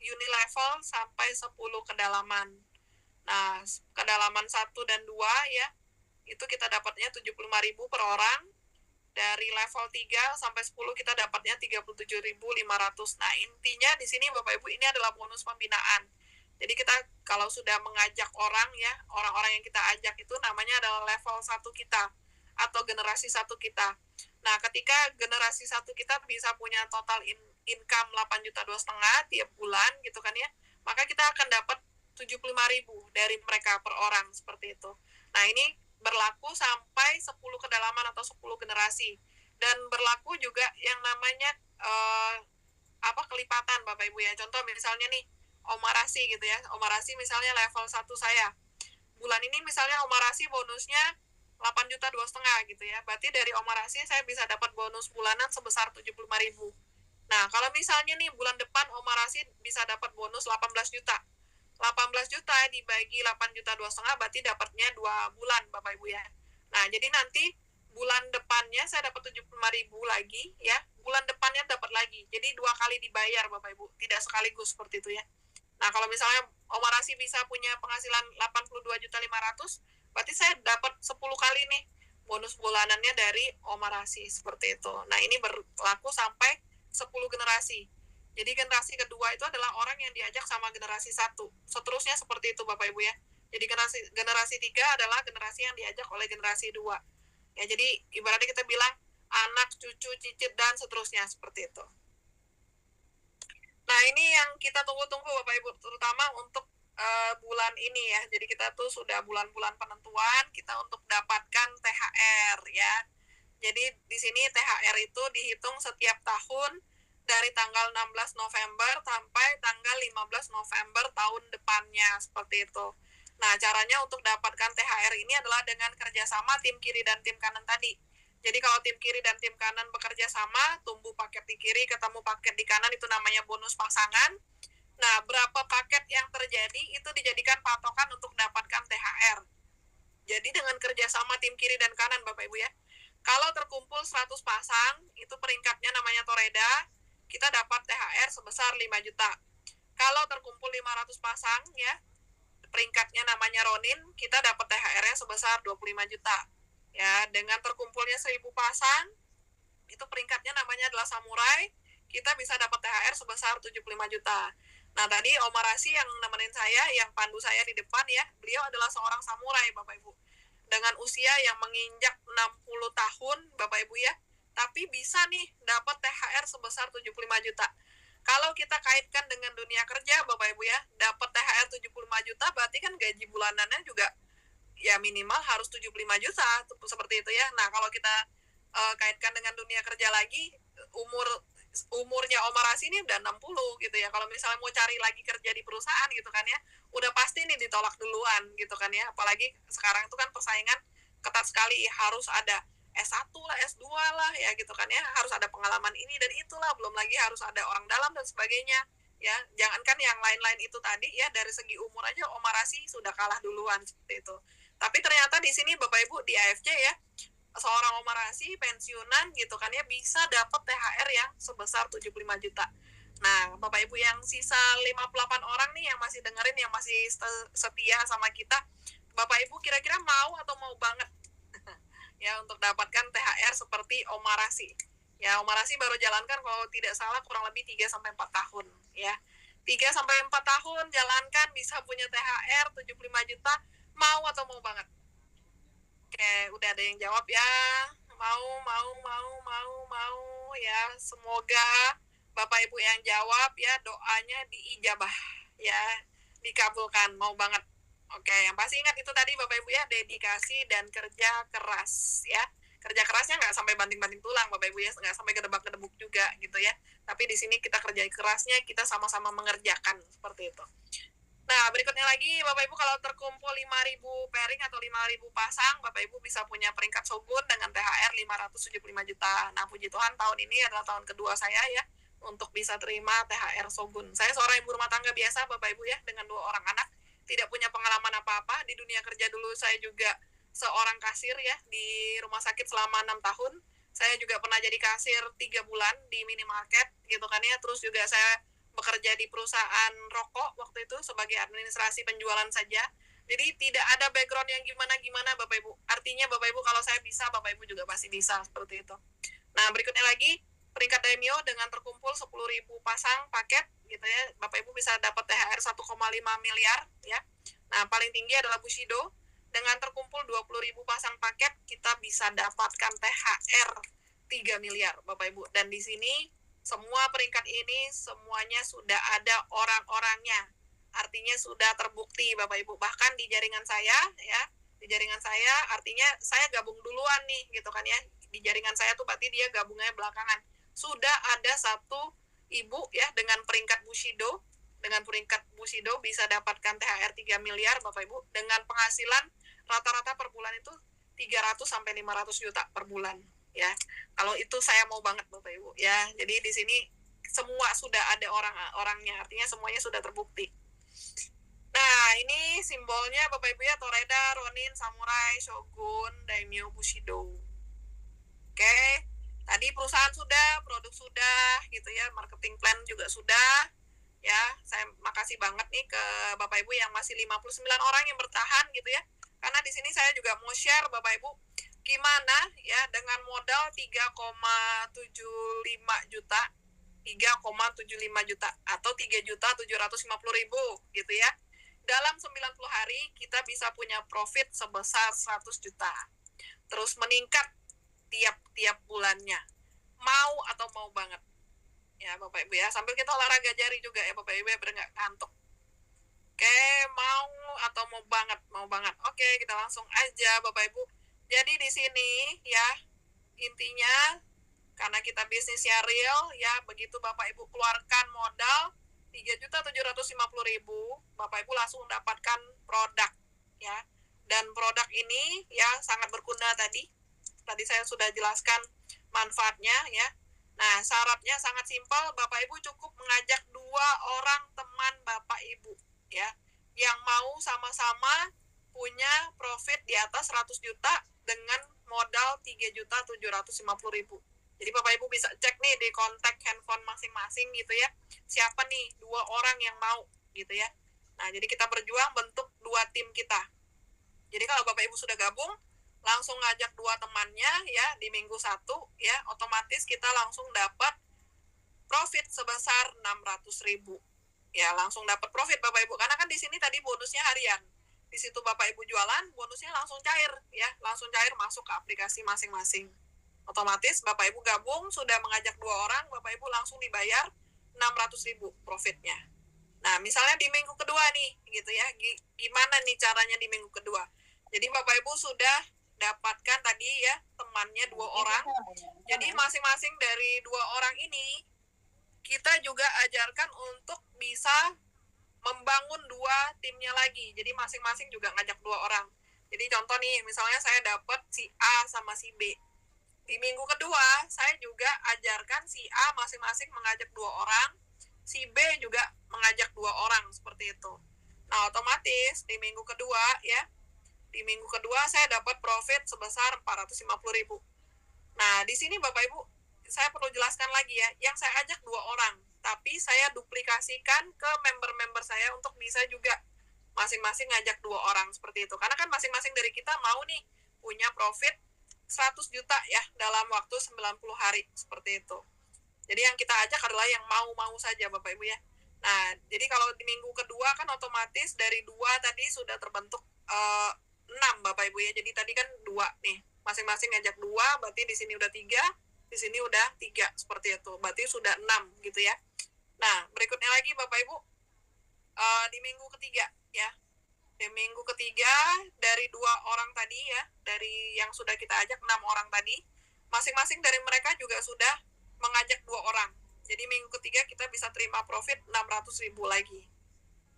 Speaker 1: unilevel sampai 10 kedalaman. Nah, kedalaman 1 dan 2 ya, itu kita dapatnya 75.000 per orang. Dari level 3 sampai 10 kita dapatnya 37.500. Nah, intinya di sini Bapak Ibu ini adalah bonus pembinaan. Jadi kita kalau sudah mengajak orang ya, orang-orang yang kita ajak itu namanya adalah level 1 kita atau generasi 1 kita. Nah, ketika generasi 1 kita bisa punya total income 8 juta 2,5 tiap bulan gitu kan ya, maka kita akan dapat 75.000 dari mereka per orang seperti itu. Nah, ini berlaku sampai 10 kedalaman atau 10 generasi. Dan berlaku juga yang namanya kelipatan Bapak Ibu ya. Contoh misalnya nih, Omarasi gitu ya. Omarasi misalnya level 1 saya. Bulan ini misalnya Omarasi bonusnya 8 juta 2,5 gitu ya. Berarti dari Omarasi saya bisa dapat bonus bulanan sebesar 75.000. Nah, kalau misalnya nih bulan depan Omarasi bisa dapat bonus 18 juta. 18 juta dibagi 8 juta 2,5 berarti dapatnya 2 bulan Bapak Ibu ya. Nah, jadi nanti bulan depannya saya dapat 75.000 lagi ya. Bulan depannya dapat lagi. Jadi 2 kali dibayar Bapak Ibu, tidak sekaligus seperti itu ya. Nah, kalau misalnya Omarasi bisa punya penghasilan 82.500.000, berarti saya dapat 10 kali nih bonus bulanannya dari Omarasi seperti itu. Nah, ini berlaku sampai 10 generasi. Jadi generasi kedua itu adalah orang yang diajak sama generasi 1. Seterusnya seperti itu Bapak Ibu ya. Jadi generasi 3 adalah generasi yang diajak oleh generasi 2. Ya, jadi ibaratnya kita bilang anak, cucu, cicit, dan seterusnya seperti itu. Nah, ini yang kita tunggu-tunggu Bapak Ibu, terutama untuk bulan ini ya. Jadi kita tuh sudah bulan-bulan penentuan kita untuk dapatkan THR ya. Jadi di sini THR itu dihitung setiap tahun dari tanggal 16 November sampai tanggal 15 November tahun depannya, seperti itu. Nah, caranya untuk dapatkan THR ini adalah dengan kerjasama tim kiri dan tim kanan tadi. Jadi kalau tim kiri dan tim kanan bekerja sama, tumbuh paket di kiri, ketemu paket di kanan, itu namanya bonus pasangan. Nah, berapa paket yang terjadi, itu dijadikan patokan untuk dapatkan THR. Jadi dengan kerjasama tim kiri dan kanan, Bapak Ibu ya, Kalau terkumpul 100 pasang, itu peringkatnya namanya Toreda, kita dapat THR sebesar 5 juta. Kalau terkumpul 500 pasang, ya, peringkatnya namanya Ronin, kita dapat THR-nya sebesar 25 juta. Ya, dengan terkumpulnya 1000 pasang, itu peringkatnya namanya adalah Samurai, kita bisa dapat THR sebesar 75 juta. Nah, tadi Om Arasi yang nemenin saya, yang pandu saya di depan ya, beliau adalah seorang samurai, Bapak Ibu. Dengan usia yang menginjak 60 tahun, Bapak Ibu ya, tapi bisa nih dapat THR sebesar 75 juta. Kalau kita kaitkan dengan dunia kerja, Bapak Ibu ya, dapat THR 75 juta, berarti kan gaji bulanannya juga ya minimal harus 75 juta, seperti itu ya. Nah, kalau kita kaitkan dengan dunia kerja lagi, umurnya Om Arasi ini udah 60 gitu ya. Kalau misalnya mau cari lagi kerja di perusahaan gitu kan ya, udah pasti nih ditolak duluan gitu kan ya. Apalagi sekarang itu kan persaingan ketat sekali, harus ada S1 lah, S2 lah ya gitu kan ya, harus ada pengalaman ini dan itulah, belum lagi harus ada orang dalam dan sebagainya ya. Jangankan yang lain-lain itu tadi ya, dari segi umur aja Om Arasi sudah kalah duluan seperti itu. Tapi ternyata di sini Bapak Ibu di AFC ya, seorang Om Arasi pensiunan gitu kan ya, bisa dapat THR yang sebesar 75 juta. Nah, Bapak Ibu yang sisa 58 orang nih yang masih dengerin, yang masih setia sama kita, Bapak Ibu kira-kira mau atau mau banget ya untuk dapatkan THR seperti Om Arasi? Ya, Om Arasi baru jalankan kalau tidak salah kurang lebih 3-4 tahun ya. 3-4 tahun jalankan bisa punya THR 75 juta, mau atau mau banget? Oke, udah ada yang jawab ya. Mau ya. Semoga Bapak Ibu yang jawab ya, doanya diijabah ya, dikabulkan. Mau banget. Oke, yang pasti ingat itu tadi Bapak Ibu ya, dedikasi dan kerja keras ya. Kerja kerasnya nggak sampai banting-banting tulang Bapak Ibu ya, nggak sampai gedebak-gedebuk juga gitu ya. Tapi di sini kita kerja kerasnya, kita sama-sama mengerjakan seperti itu. Nah, berikutnya lagi, Bapak Ibu kalau terkumpul 5.000 pairing atau 5.000 pasang, Bapak Ibu bisa punya peringkat Shogun dengan THR 575 juta. Nah, puji Tuhan tahun ini adalah tahun kedua saya ya, untuk bisa terima THR Shogun. Saya seorang ibu rumah tangga biasa, Bapak Ibu ya, dengan 2 orang anak, tidak punya pengalaman apa-apa. Di dunia kerja dulu saya juga seorang kasir ya, di rumah sakit selama 6 tahun. Saya juga pernah jadi kasir 3 bulan di minimarket gitu kan ya, terus juga saya bekerja di perusahaan rokok waktu itu sebagai administrasi penjualan saja. Jadi tidak ada background yang gimana-gimana Bapak Ibu. Artinya Bapak Ibu kalau saya bisa, Bapak Ibu juga pasti bisa seperti itu. Nah, berikutnya lagi peringkat Daimyo dengan terkumpul 10.000 pasang paket gitu ya. Bapak Ibu bisa dapat THR 1,5 miliar ya. Nah, paling tinggi adalah Bushido dengan terkumpul 20.000 pasang paket, kita bisa dapatkan THR 3 miliar Bapak Ibu. Dan di sini semua peringkat ini semuanya sudah ada orang-orangnya. Artinya sudah terbukti Bapak Ibu. Bahkan di jaringan saya ya, di jaringan saya artinya saya gabung duluan nih gitu kan ya. Di jaringan saya tuh berarti dia gabungnya belakangan. Sudah ada satu ibu ya dengan peringkat Bushido. Dengan peringkat Bushido bisa dapatkan THR 3 miliar Bapak Ibu. Dengan penghasilan rata-rata per bulan itu 300-500 juta per bulan. Ya, kalau itu saya mau banget Bapak Ibu ya. Jadi di sini semua sudah ada orang-orangnya, artinya semuanya sudah terbukti. Nah, ini simbolnya Bapak Ibu ya, Toreda, Ronin, Samurai, Shogun, Daimyo, Bushido. Oke, tadi perusahaan sudah, produk sudah gitu ya, marketing plan juga sudah. Ya, saya makasih banget nih ke Bapak Ibu yang masih 59 orang yang bertahan gitu ya. Karena di sini saya juga mau share Bapak Ibu gimana ya dengan modal 3,75 juta 3,75 juta atau 3.750.000 gitu ya. Dalam 90 hari kita bisa punya profit sebesar 100 juta. Terus meningkat tiap bulannya. Mau atau mau banget? Ya Bapak Ibu ya, sambil kita olahraga jari juga ya Bapak Ibu ya, biar nggak kantuk. Oke, mau atau mau banget? Mau banget. Oke, kita langsung aja Bapak Ibu. Jadi di sini ya, intinya karena kita bisnisnya real ya, begitu Bapak Ibu keluarkan modal 3.750.000, Bapak Ibu langsung mendapatkan produk ya. Dan produk ini ya sangat berguna tadi. Tadi saya sudah jelaskan manfaatnya ya. Nah, syaratnya sangat simpel, Bapak Ibu cukup mengajak 2 orang teman Bapak Ibu ya, yang mau sama-sama punya profit di atas 100 juta dengan modal 3.750.000. Jadi Bapak Ibu bisa cek nih di kontak handphone masing-masing gitu ya, siapa nih 2 orang yang mau gitu ya. Nah, jadi kita berjuang bentuk 2 tim kita. Jadi kalau Bapak Ibu sudah gabung, langsung ngajak 2 temannya ya di minggu 1 ya, otomatis kita langsung dapat profit sebesar 600.000. Ya, langsung dapat profit Bapak Ibu. Karena kan di sini tadi bonusnya harian. Di situ Bapak Ibu jualan, bonusnya langsung cair ya, langsung cair masuk ke aplikasi masing-masing. Otomatis Bapak Ibu gabung, sudah mengajak 2 orang, Bapak Ibu langsung dibayar 600.000 profitnya. Nah, misalnya di minggu kedua nih, gitu ya, gimana nih caranya di minggu kedua? Jadi Bapak Ibu sudah dapatkan tadi ya, temannya 2 orang. Jadi masing-masing dari 2 orang ini, kita juga ajarkan untuk bisa membangun 2 timnya lagi. Jadi masing-masing juga ngajak 2 orang. Jadi contoh nih, misalnya saya dapat si A sama si B. Di minggu kedua, saya juga ajarkan si A masing-masing mengajak 2 orang, si B juga mengajak 2 orang, seperti itu. Nah, otomatis di minggu kedua ya, di minggu kedua saya dapat profit sebesar 450.000. Nah, di sini Bapak Ibu, saya perlu jelaskan lagi ya, yang saya ajak 2 orang, tapi saya duplikasikan ke member-member saya untuk bisa juga masing-masing ngajak 2 orang, seperti itu. Karena kan masing-masing dari kita mau nih punya profit 100 juta ya dalam waktu 90 hari, seperti itu. Jadi yang kita ajak adalah yang mau-mau saja Bapak Ibu ya. Nah, jadi kalau di minggu kedua kan otomatis dari 2 tadi sudah terbentuk 6 Bapak Ibu ya. Jadi tadi kan 2 nih, masing-masing ngajak 2, berarti di sini udah 3, di sini udah 3, seperti itu. Berarti sudah 6 gitu ya. Nah, berikutnya lagi Bapak Ibu, di minggu ketiga ya. Di minggu ketiga dari 2 orang tadi ya, dari yang sudah kita ajak 6 orang tadi, masing-masing dari mereka juga sudah mengajak 2 orang. Jadi minggu ketiga kita bisa terima profit 600.000 lagi.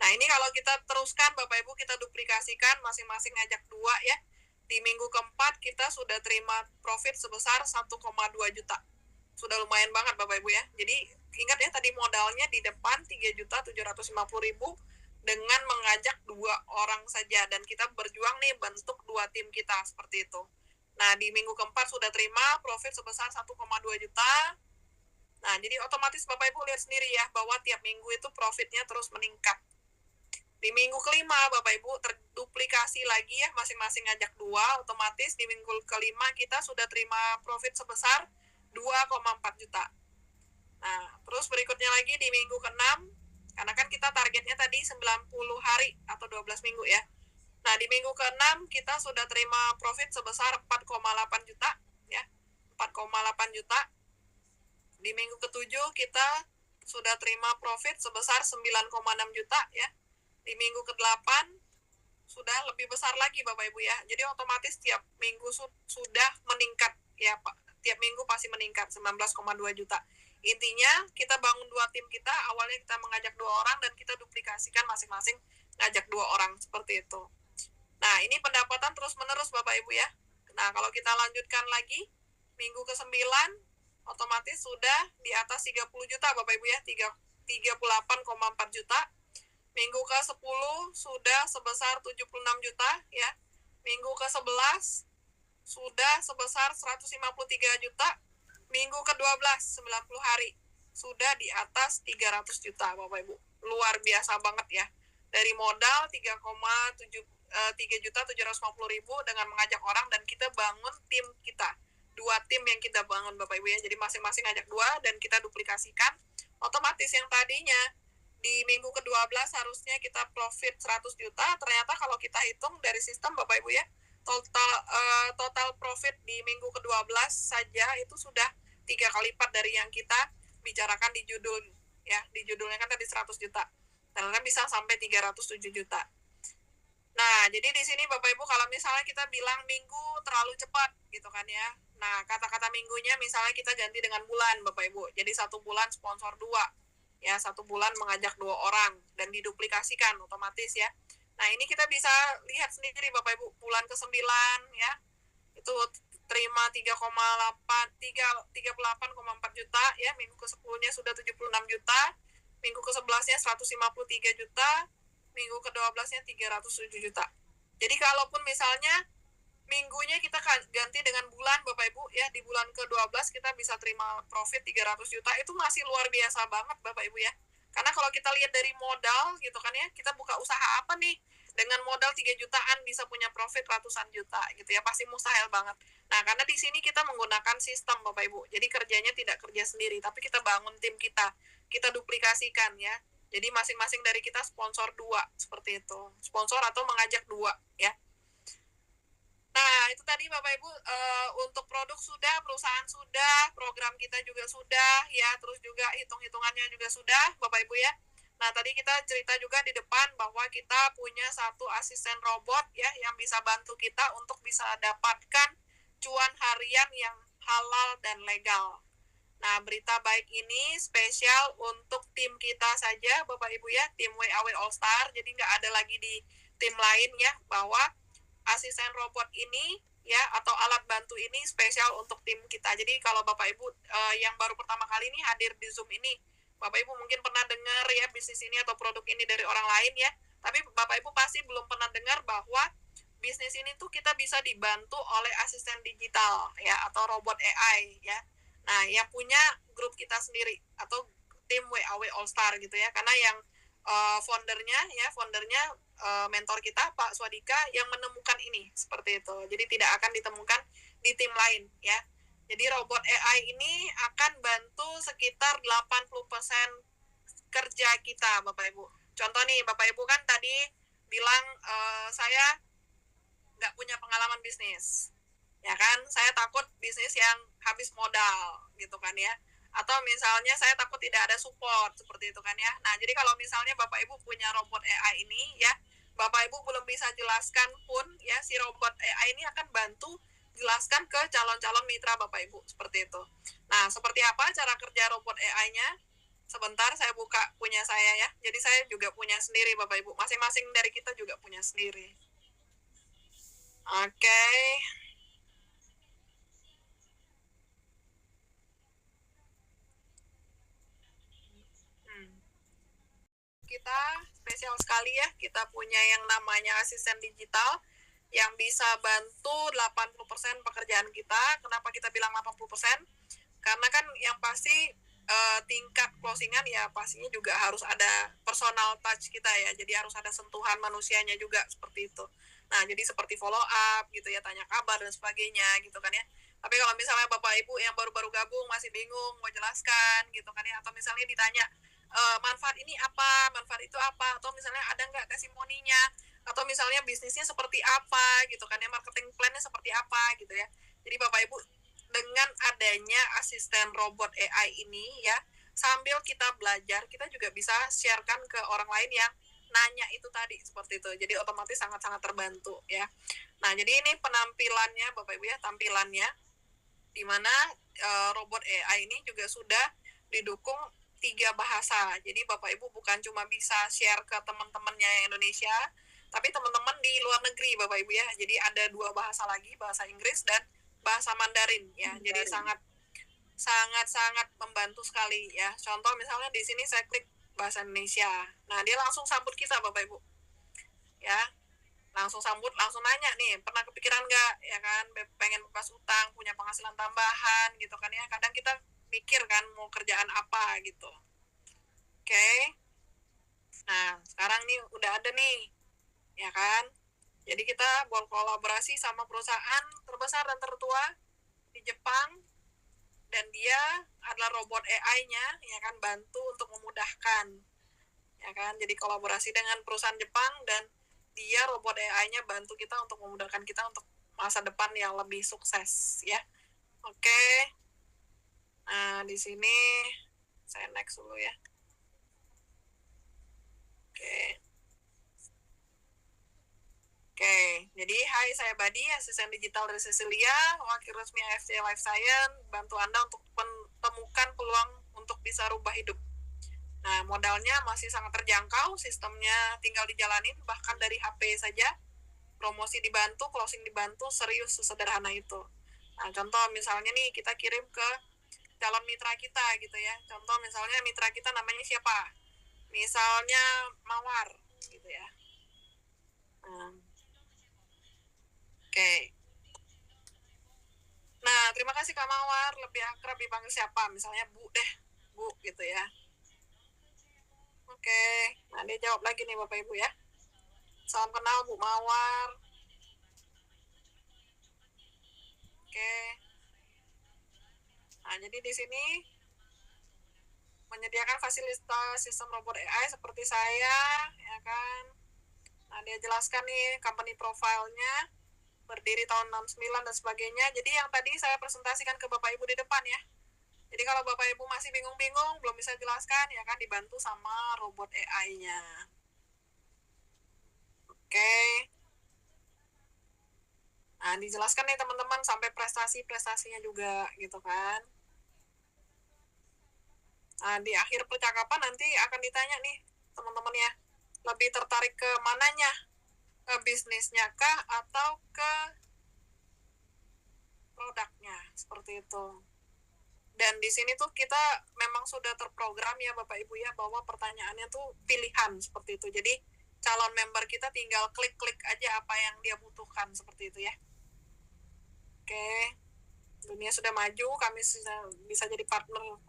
Speaker 1: Nah, ini kalau kita teruskan Bapak Ibu, kita duplikasikan masing-masing ngajak 2 ya. Di minggu keempat kita sudah terima profit sebesar 1,2 juta. Sudah lumayan banget Bapak Ibu ya. Jadi ingat ya, tadi modalnya di depan 3.750.000 dengan mengajak 2 orang saja, dan kita berjuang nih bentuk 2 tim kita, seperti itu. Nah, di minggu keempat sudah terima profit sebesar 1,2 juta. Nah, jadi otomatis Bapak Ibu lihat sendiri ya, bahwa tiap minggu itu profitnya terus meningkat. Di minggu kelima Bapak Ibu terduplikasi lagi ya, masing-masing ngajak 2, otomatis di minggu kelima kita sudah terima profit sebesar 2,4 juta. Nah, terus berikutnya lagi di minggu ke-6, karena kan kita targetnya tadi 90 hari atau 12 minggu ya. Nah, di minggu ke-6 kita sudah terima profit sebesar 4,8 juta ya. 4,8 juta. Di minggu ke-7 kita sudah terima profit sebesar 9,6 juta ya. Di minggu ke-8 sudah lebih besar lagi Bapak Ibu ya. Jadi otomatis tiap minggu sudah meningkat ya Pak. Tiap minggu pasti meningkat 19,2 juta. Intinya kita bangun 2 tim kita, awalnya kita mengajak 2 orang dan kita duplikasikan masing-masing ngajak 2 orang, seperti itu. Nah, ini pendapatan terus-menerus Bapak Ibu ya. Nah, kalau kita lanjutkan lagi, minggu ke-9 otomatis sudah di atas 30 juta Bapak Ibu ya, 38,4 juta. Minggu ke-10 sudah sebesar 76 juta ya. Minggu ke-11 sudah sebesar 153 juta. Minggu ke-12 90 hari sudah di atas 300 juta Bapak Ibu. Luar biasa banget ya. Dari modal 3.750.000 dengan mengajak orang, dan kita bangun tim kita. 2 tim yang kita bangun Bapak Ibu ya. Jadi masing-masing ngajak 2 dan kita duplikasikan. Otomatis yang tadinya di minggu ke-12 harusnya kita profit 100 juta, ternyata kalau kita hitung dari sistem Bapak Ibu ya, total profit di minggu ke-12 saja itu sudah 3 kali lipat dari yang kita bicarakan di judul ya. Di judulnya kan tadi 100 juta. Ternyata bisa sampai 307 juta. Nah, jadi di sini Bapak Ibu kalau misalnya kita bilang minggu terlalu cepat gitu kan ya. Nah, kata-kata minggunya misalnya kita ganti dengan bulan Bapak Ibu. Jadi 1 bulan sponsor 2. Ya, 1 bulan mengajak 2 orang dan diduplikasikan otomatis ya. Nah, ini kita bisa lihat sendiri Bapak Ibu, bulan ke-9 ya. Itu terima 38,4 juta ya. Minggu ke-10-nya sudah 76 juta. Minggu ke-11-nya 153 juta. Minggu ke-12-nya 307 juta. Jadi kalaupun misalnya minggunya kita ganti dengan bulan Bapak Ibu ya, di bulan ke-12 kita bisa terima profit 300 juta, itu masih luar biasa banget Bapak Ibu ya. Karena kalau kita lihat dari modal gitu kan ya, kita buka usaha apa nih, dengan modal 3 jutaan bisa punya profit ratusan juta gitu ya, pasti mustahil banget. Nah, karena di sini kita menggunakan sistem Bapak Ibu, jadi kerjanya tidak kerja sendiri, tapi kita bangun tim kita duplikasikan ya. Jadi masing-masing dari kita sponsor 2, seperti itu. Sponsor atau mengajak 2 ya. Nah, itu tadi Bapak Ibu, untuk produk sudah, perusahaan sudah, program kita juga sudah, ya, terus juga hitung-hitungannya juga sudah, Bapak Ibu ya. Nah, tadi kita cerita juga di depan bahwa kita punya satu asisten robot ya, yang bisa bantu kita untuk bisa dapatkan cuan harian yang halal dan legal. Nah, berita baik ini spesial untuk tim kita saja, Bapak Ibu ya, tim WAW All Star, jadi nggak ada lagi di tim lain ya, bahwa asisten robot ini ya atau alat bantu ini spesial untuk tim kita. Jadi kalau Bapak Ibu yang baru pertama kali ini hadir di Zoom ini, Bapak Ibu mungkin pernah dengar ya bisnis ini atau produk ini dari orang lain ya, tapi Bapak Ibu pasti belum pernah dengar bahwa bisnis ini tuh kita bisa dibantu oleh asisten digital ya atau robot AI ya. Nah, yang punya grup kita sendiri atau tim WAW All Star gitu ya. Karena yang foundernya mentor kita Pak Swadika yang menemukan ini seperti itu. Jadi tidak akan ditemukan di tim lain ya. Jadi robot AI ini akan bantu sekitar 80% kerja kita Bapak Ibu. Contoh nih Bapak Ibu kan tadi bilang saya nggak punya pengalaman bisnis. Ya kan, saya takut bisnis yang habis modal gitu kan ya. Atau misalnya saya takut tidak ada support seperti itu kan ya. Nah, jadi kalau misalnya Bapak Ibu punya robot AI ini ya, Bapak Ibu belum bisa jelaskan pun ya, si robot AI ini akan bantu jelaskan ke calon-calon mitra Bapak Ibu seperti itu. Nah, seperti apa cara kerja robot AI-nya? Sebentar saya buka punya saya ya. Jadi saya juga punya sendiri Bapak Ibu. Masing-masing dari kita juga punya sendiri. Oke. Kita spesial sekali ya, kita punya yang namanya asisten digital yang bisa bantu 80% pekerjaan kita. Kenapa kita bilang 80%? Karena kan yang pasti tingkat closingan ya pastinya juga harus ada personal touch kita ya, jadi harus ada sentuhan manusianya juga seperti itu. Nah, jadi seperti follow up gitu ya, tanya kabar dan sebagainya gitu kan ya. Tapi kalau misalnya Bapak Ibu yang baru-baru gabung masih bingung mau jelaskan gitu kan ya, atau misalnya ditanya manfaat ini apa, manfaat itu apa, atau misalnya ada nggak testimoninya, atau misalnya bisnisnya seperti apa gitu kan ya, marketing plannya seperti apa gitu ya. Jadi Bapak Ibu dengan adanya asisten robot AI ini ya, sambil kita belajar, kita juga bisa sharekan ke orang lain yang nanya itu tadi seperti itu. Jadi otomatis sangat-sangat terbantu ya. Nah, jadi ini penampilannya Bapak Ibu ya, tampilannya di mana robot AI ini juga sudah didukung 3 bahasa. Jadi Bapak Ibu bukan cuma bisa share ke teman-temannya Indonesia, tapi teman-teman di luar negeri Bapak Ibu ya. Jadi ada 2 bahasa lagi, bahasa Inggris dan bahasa Mandarin ya. Jadi sangat membantu sekali ya. Contoh misalnya di sini saya klik bahasa Indonesia. Nah, dia langsung sambut kita Bapak Ibu. Ya, langsung sambut, langsung nanya nih, pernah kepikiran nggak ya kan pengen bebas utang, punya penghasilan tambahan gitu kan ya. Kadang kita mikir kan mau kerjaan apa gitu. Oke. Nah, sekarang nih udah ada nih ya kan. Jadi kita berkolaborasi sama perusahaan terbesar dan tertua di Jepang, dan dia adalah robot AI-nya ya kan, bantu untuk memudahkan ya kan. Jadi kolaborasi dengan perusahaan Jepang dan dia robot AI-nya bantu kita untuk memudahkan kita untuk masa depan yang lebih sukses ya. Oke. Nah, di sini saya next dulu ya. Oke. Oke, jadi hai, saya Badi, asisten digital dari Cecilia, wakil resmi AFC Life Science, bantu Anda untuk menemukan peluang untuk bisa rubah hidup. Nah, modalnya masih sangat terjangkau, sistemnya tinggal dijalanin, bahkan dari HP saja, promosi dibantu, closing dibantu, serius sesederhana itu. Nah, contoh misalnya nih, kita kirim ke calon mitra kita gitu ya. Contoh misalnya mitra kita namanya siapa? Misalnya Mawar gitu ya. Oke. Nah, terima kasih Kak Mawar, lebih akrab dipanggil siapa? Misalnya Bu deh, Bu gitu ya. Oke, nah dia jawab lagi nih Bapak Ibu ya. Salam kenal Bu Mawar. Oke. Nah, jadi di sini menyediakan fasilitas sistem robot AI seperti saya, ya kan. Nah, dia jelaskan nih company profile-nya, berdiri tahun 69 dan sebagainya. Jadi yang tadi saya presentasikan ke Bapak Ibu di depan ya. Jadi kalau Bapak Ibu masih bingung-bingung, belum bisa jelaskan, ya kan dibantu sama robot AI-nya. Oke. Nah, dijelaskan nih teman-teman sampai prestasi-prestasinya juga gitu kan. Nah, di akhir percakapan nanti akan ditanya nih teman-teman ya, lebih tertarik ke mananya? Ke bisnisnya kah atau ke produknya? Seperti itu. Dan di sini tuh kita memang sudah terprogram ya Bapak Ibu ya, bahwa pertanyaannya tuh pilihan seperti itu. Jadi calon member kita tinggal klik-klik aja apa yang dia butuhkan seperti itu ya. Oke, dunia sudah maju, kami bisa jadi partner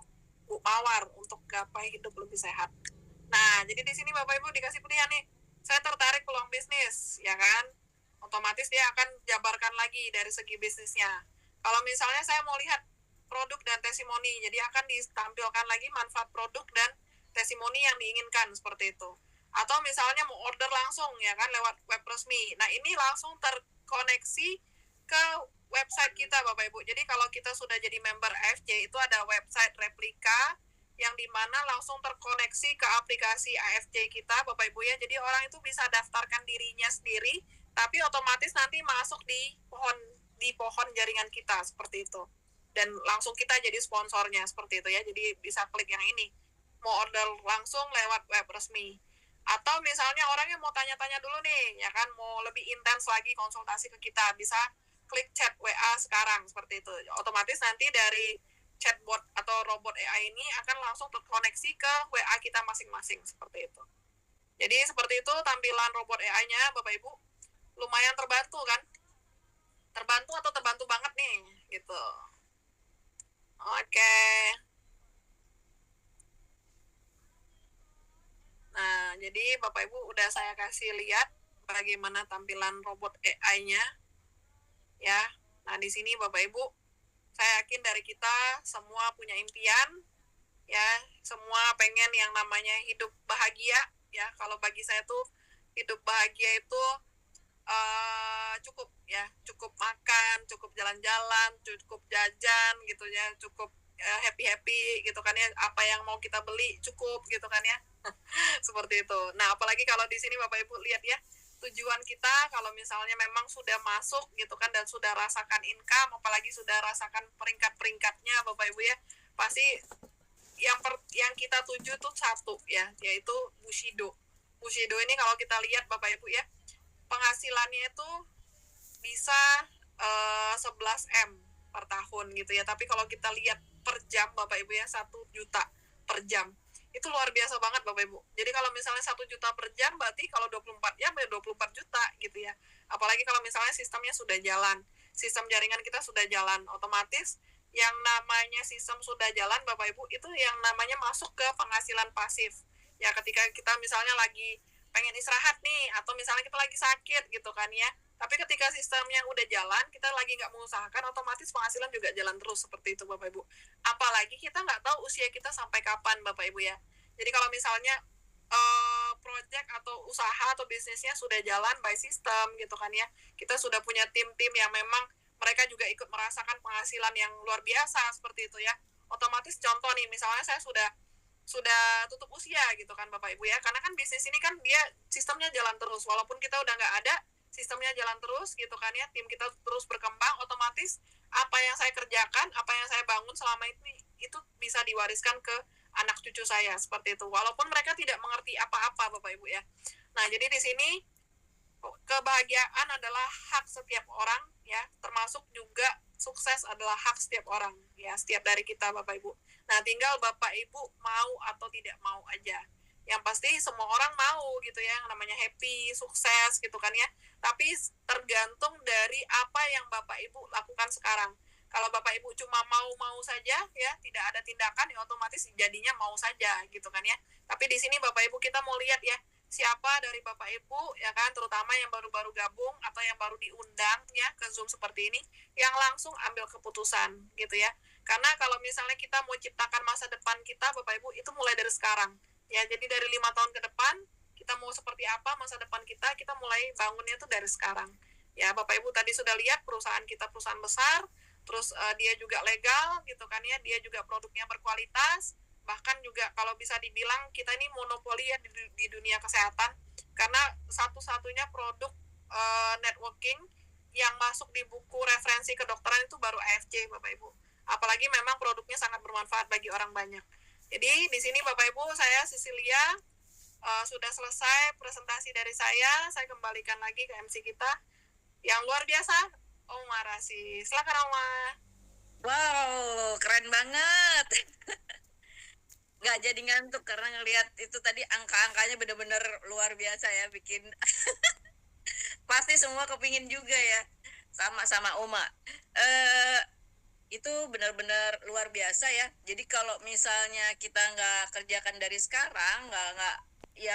Speaker 1: Bu Mawar untuk gapai hidup lebih sehat. Nah, jadi di sini Bapak Ibu dikasih pilihan nih, saya tertarik peluang bisnis, ya kan? Otomatis dia akan jabarkan lagi dari segi bisnisnya. Kalau misalnya saya mau lihat produk dan testimoni, jadi akan ditampilkan lagi manfaat produk dan testimoni yang diinginkan seperti itu. Atau misalnya mau order langsung ya kan lewat web resmi. Nah, ini langsung terkoneksi ke website kita Bapak Ibu. Jadi kalau kita sudah jadi member AFJ itu ada website replika yang dimana langsung terkoneksi ke aplikasi AFJ kita Bapak Ibu ya. Jadi orang itu bisa daftarkan dirinya sendiri, tapi otomatis nanti masuk di pohon jaringan kita seperti itu. Dan langsung kita jadi sponsornya seperti itu ya. Jadi bisa klik yang ini. Mau order langsung lewat web resmi. Atau misalnya orangnya mau tanya-tanya dulu nih, ya kan, mau lebih intens lagi konsultasi ke kita, bisa klik chat WA sekarang seperti itu. Otomatis nanti dari chatbot atau robot AI ini akan langsung terkoneksi ke WA kita masing-masing seperti itu. Jadi seperti itu tampilan robot AI-nya Bapak Ibu. Lumayan terbantu kan? Terbantu atau terbantu banget nih gitu. Oke. Nah, jadi Bapak Ibu udah saya kasih lihat bagaimana tampilan robot AI-nya ya. Nah, di sini Bapak Ibu, saya yakin dari kita semua punya impian ya, semua pengen yang namanya hidup bahagia ya. Kalau bagi saya tuh hidup bahagia itu cukup ya, cukup makan, cukup jalan-jalan, cukup jajan gitu ya, cukup happy-happy gitu kan ya, apa yang mau kita beli cukup gitu kan ya. Seperti itu. Nah, apalagi kalau di sini Bapak Ibu lihat ya, tujuan kita kalau misalnya memang sudah masuk gitu kan dan sudah rasakan income, apalagi sudah rasakan peringkat-peringkatnya Bapak Ibu ya, pasti yang kita tuju tuh satu ya, yaitu Bushido. Bushido ini kalau kita lihat Bapak Ibu ya, penghasilannya itu bisa 11 M per tahun gitu ya. Tapi kalau kita lihat per jam Bapak Ibu ya, 1 juta per jam. Itu luar biasa banget Bapak Ibu. Jadi kalau misalnya 1 juta per jam, berarti kalau 24 jam ya 24 juta gitu ya. Apalagi kalau misalnya sistemnya sudah jalan. Sistem jaringan kita sudah jalan. Otomatis yang namanya sistem sudah jalan Bapak Ibu, itu yang namanya masuk ke penghasilan pasif. Ya ketika kita misalnya lagi pengen istirahat nih, atau misalnya kita lagi sakit gitu kan ya, tapi ketika sistemnya udah jalan, kita lagi nggak mengusahakan, otomatis penghasilan juga jalan terus seperti itu Bapak Ibu. Apalagi kita nggak tahu usia kita sampai kapan Bapak Ibu ya. Jadi kalau misalnya project atau usaha atau bisnisnya sudah jalan by system gitu kan ya, kita sudah punya tim-tim yang memang mereka juga ikut merasakan penghasilan yang luar biasa seperti itu ya. Otomatis contoh nih, misalnya saya sudah tutup usia gitu kan Bapak Ibu ya, karena kan bisnis ini kan dia sistemnya jalan terus, walaupun kita udah nggak ada, sistemnya jalan terus gitu kan ya, tim kita terus berkembang, otomatis apa yang saya kerjakan, apa yang saya bangun selama ini itu bisa diwariskan ke anak cucu saya seperti itu, walaupun mereka tidak mengerti apa-apa Bapak Ibu ya. Nah, jadi di sini kebahagiaan adalah hak setiap orang ya, termasuk juga sukses adalah hak setiap orang ya, setiap dari kita Bapak Ibu. Nah, tinggal Bapak Ibu mau atau tidak mau aja. Yang pasti semua orang mau gitu ya, yang namanya happy, sukses gitu kan ya. Tapi tergantung dari apa yang Bapak Ibu lakukan sekarang. Kalau Bapak Ibu cuma mau-mau saja ya, tidak ada tindakan, ya otomatis jadinya mau saja gitu kan ya. Tapi di sini Bapak Ibu kita mau lihat ya, siapa dari Bapak Ibu ya kan, terutama yang baru-baru gabung atau yang baru diundang ya ke Zoom seperti ini, yang langsung ambil keputusan gitu ya. Karena kalau misalnya kita mau ciptakan masa depan kita Bapak Ibu, itu mulai dari sekarang. Ya, jadi dari 5 tahun ke depan, kita mau seperti apa masa depan kita mulai bangunnya tuh dari sekarang. Ya, Bapak Ibu tadi sudah lihat perusahaan kita perusahaan besar, terus dia juga legal gitu kan ya, dia juga produknya berkualitas, bahkan juga kalau bisa dibilang kita ini monopoli ya di dunia kesehatan, karena satu-satunya produk networking yang masuk di buku referensi kedokteran itu baru AFC Bapak Ibu. Apalagi memang produknya sangat bermanfaat bagi orang banyak. Jadi di sini Bapak Ibu, saya Cecilia, sudah selesai presentasi dari saya kembalikan lagi ke MC kita yang luar biasa, Oma Rasi. Silakan Oma.
Speaker 2: Wow, keren banget. Nggak jadi ngantuk karena ngelihat itu tadi angka-angkanya bener-bener luar biasa ya, bikin pasti semua kepingin juga ya, sama-sama Oma. Eh itu benar-benar luar biasa ya. Jadi kalau misalnya kita nggak kerjakan dari sekarang, nggak ya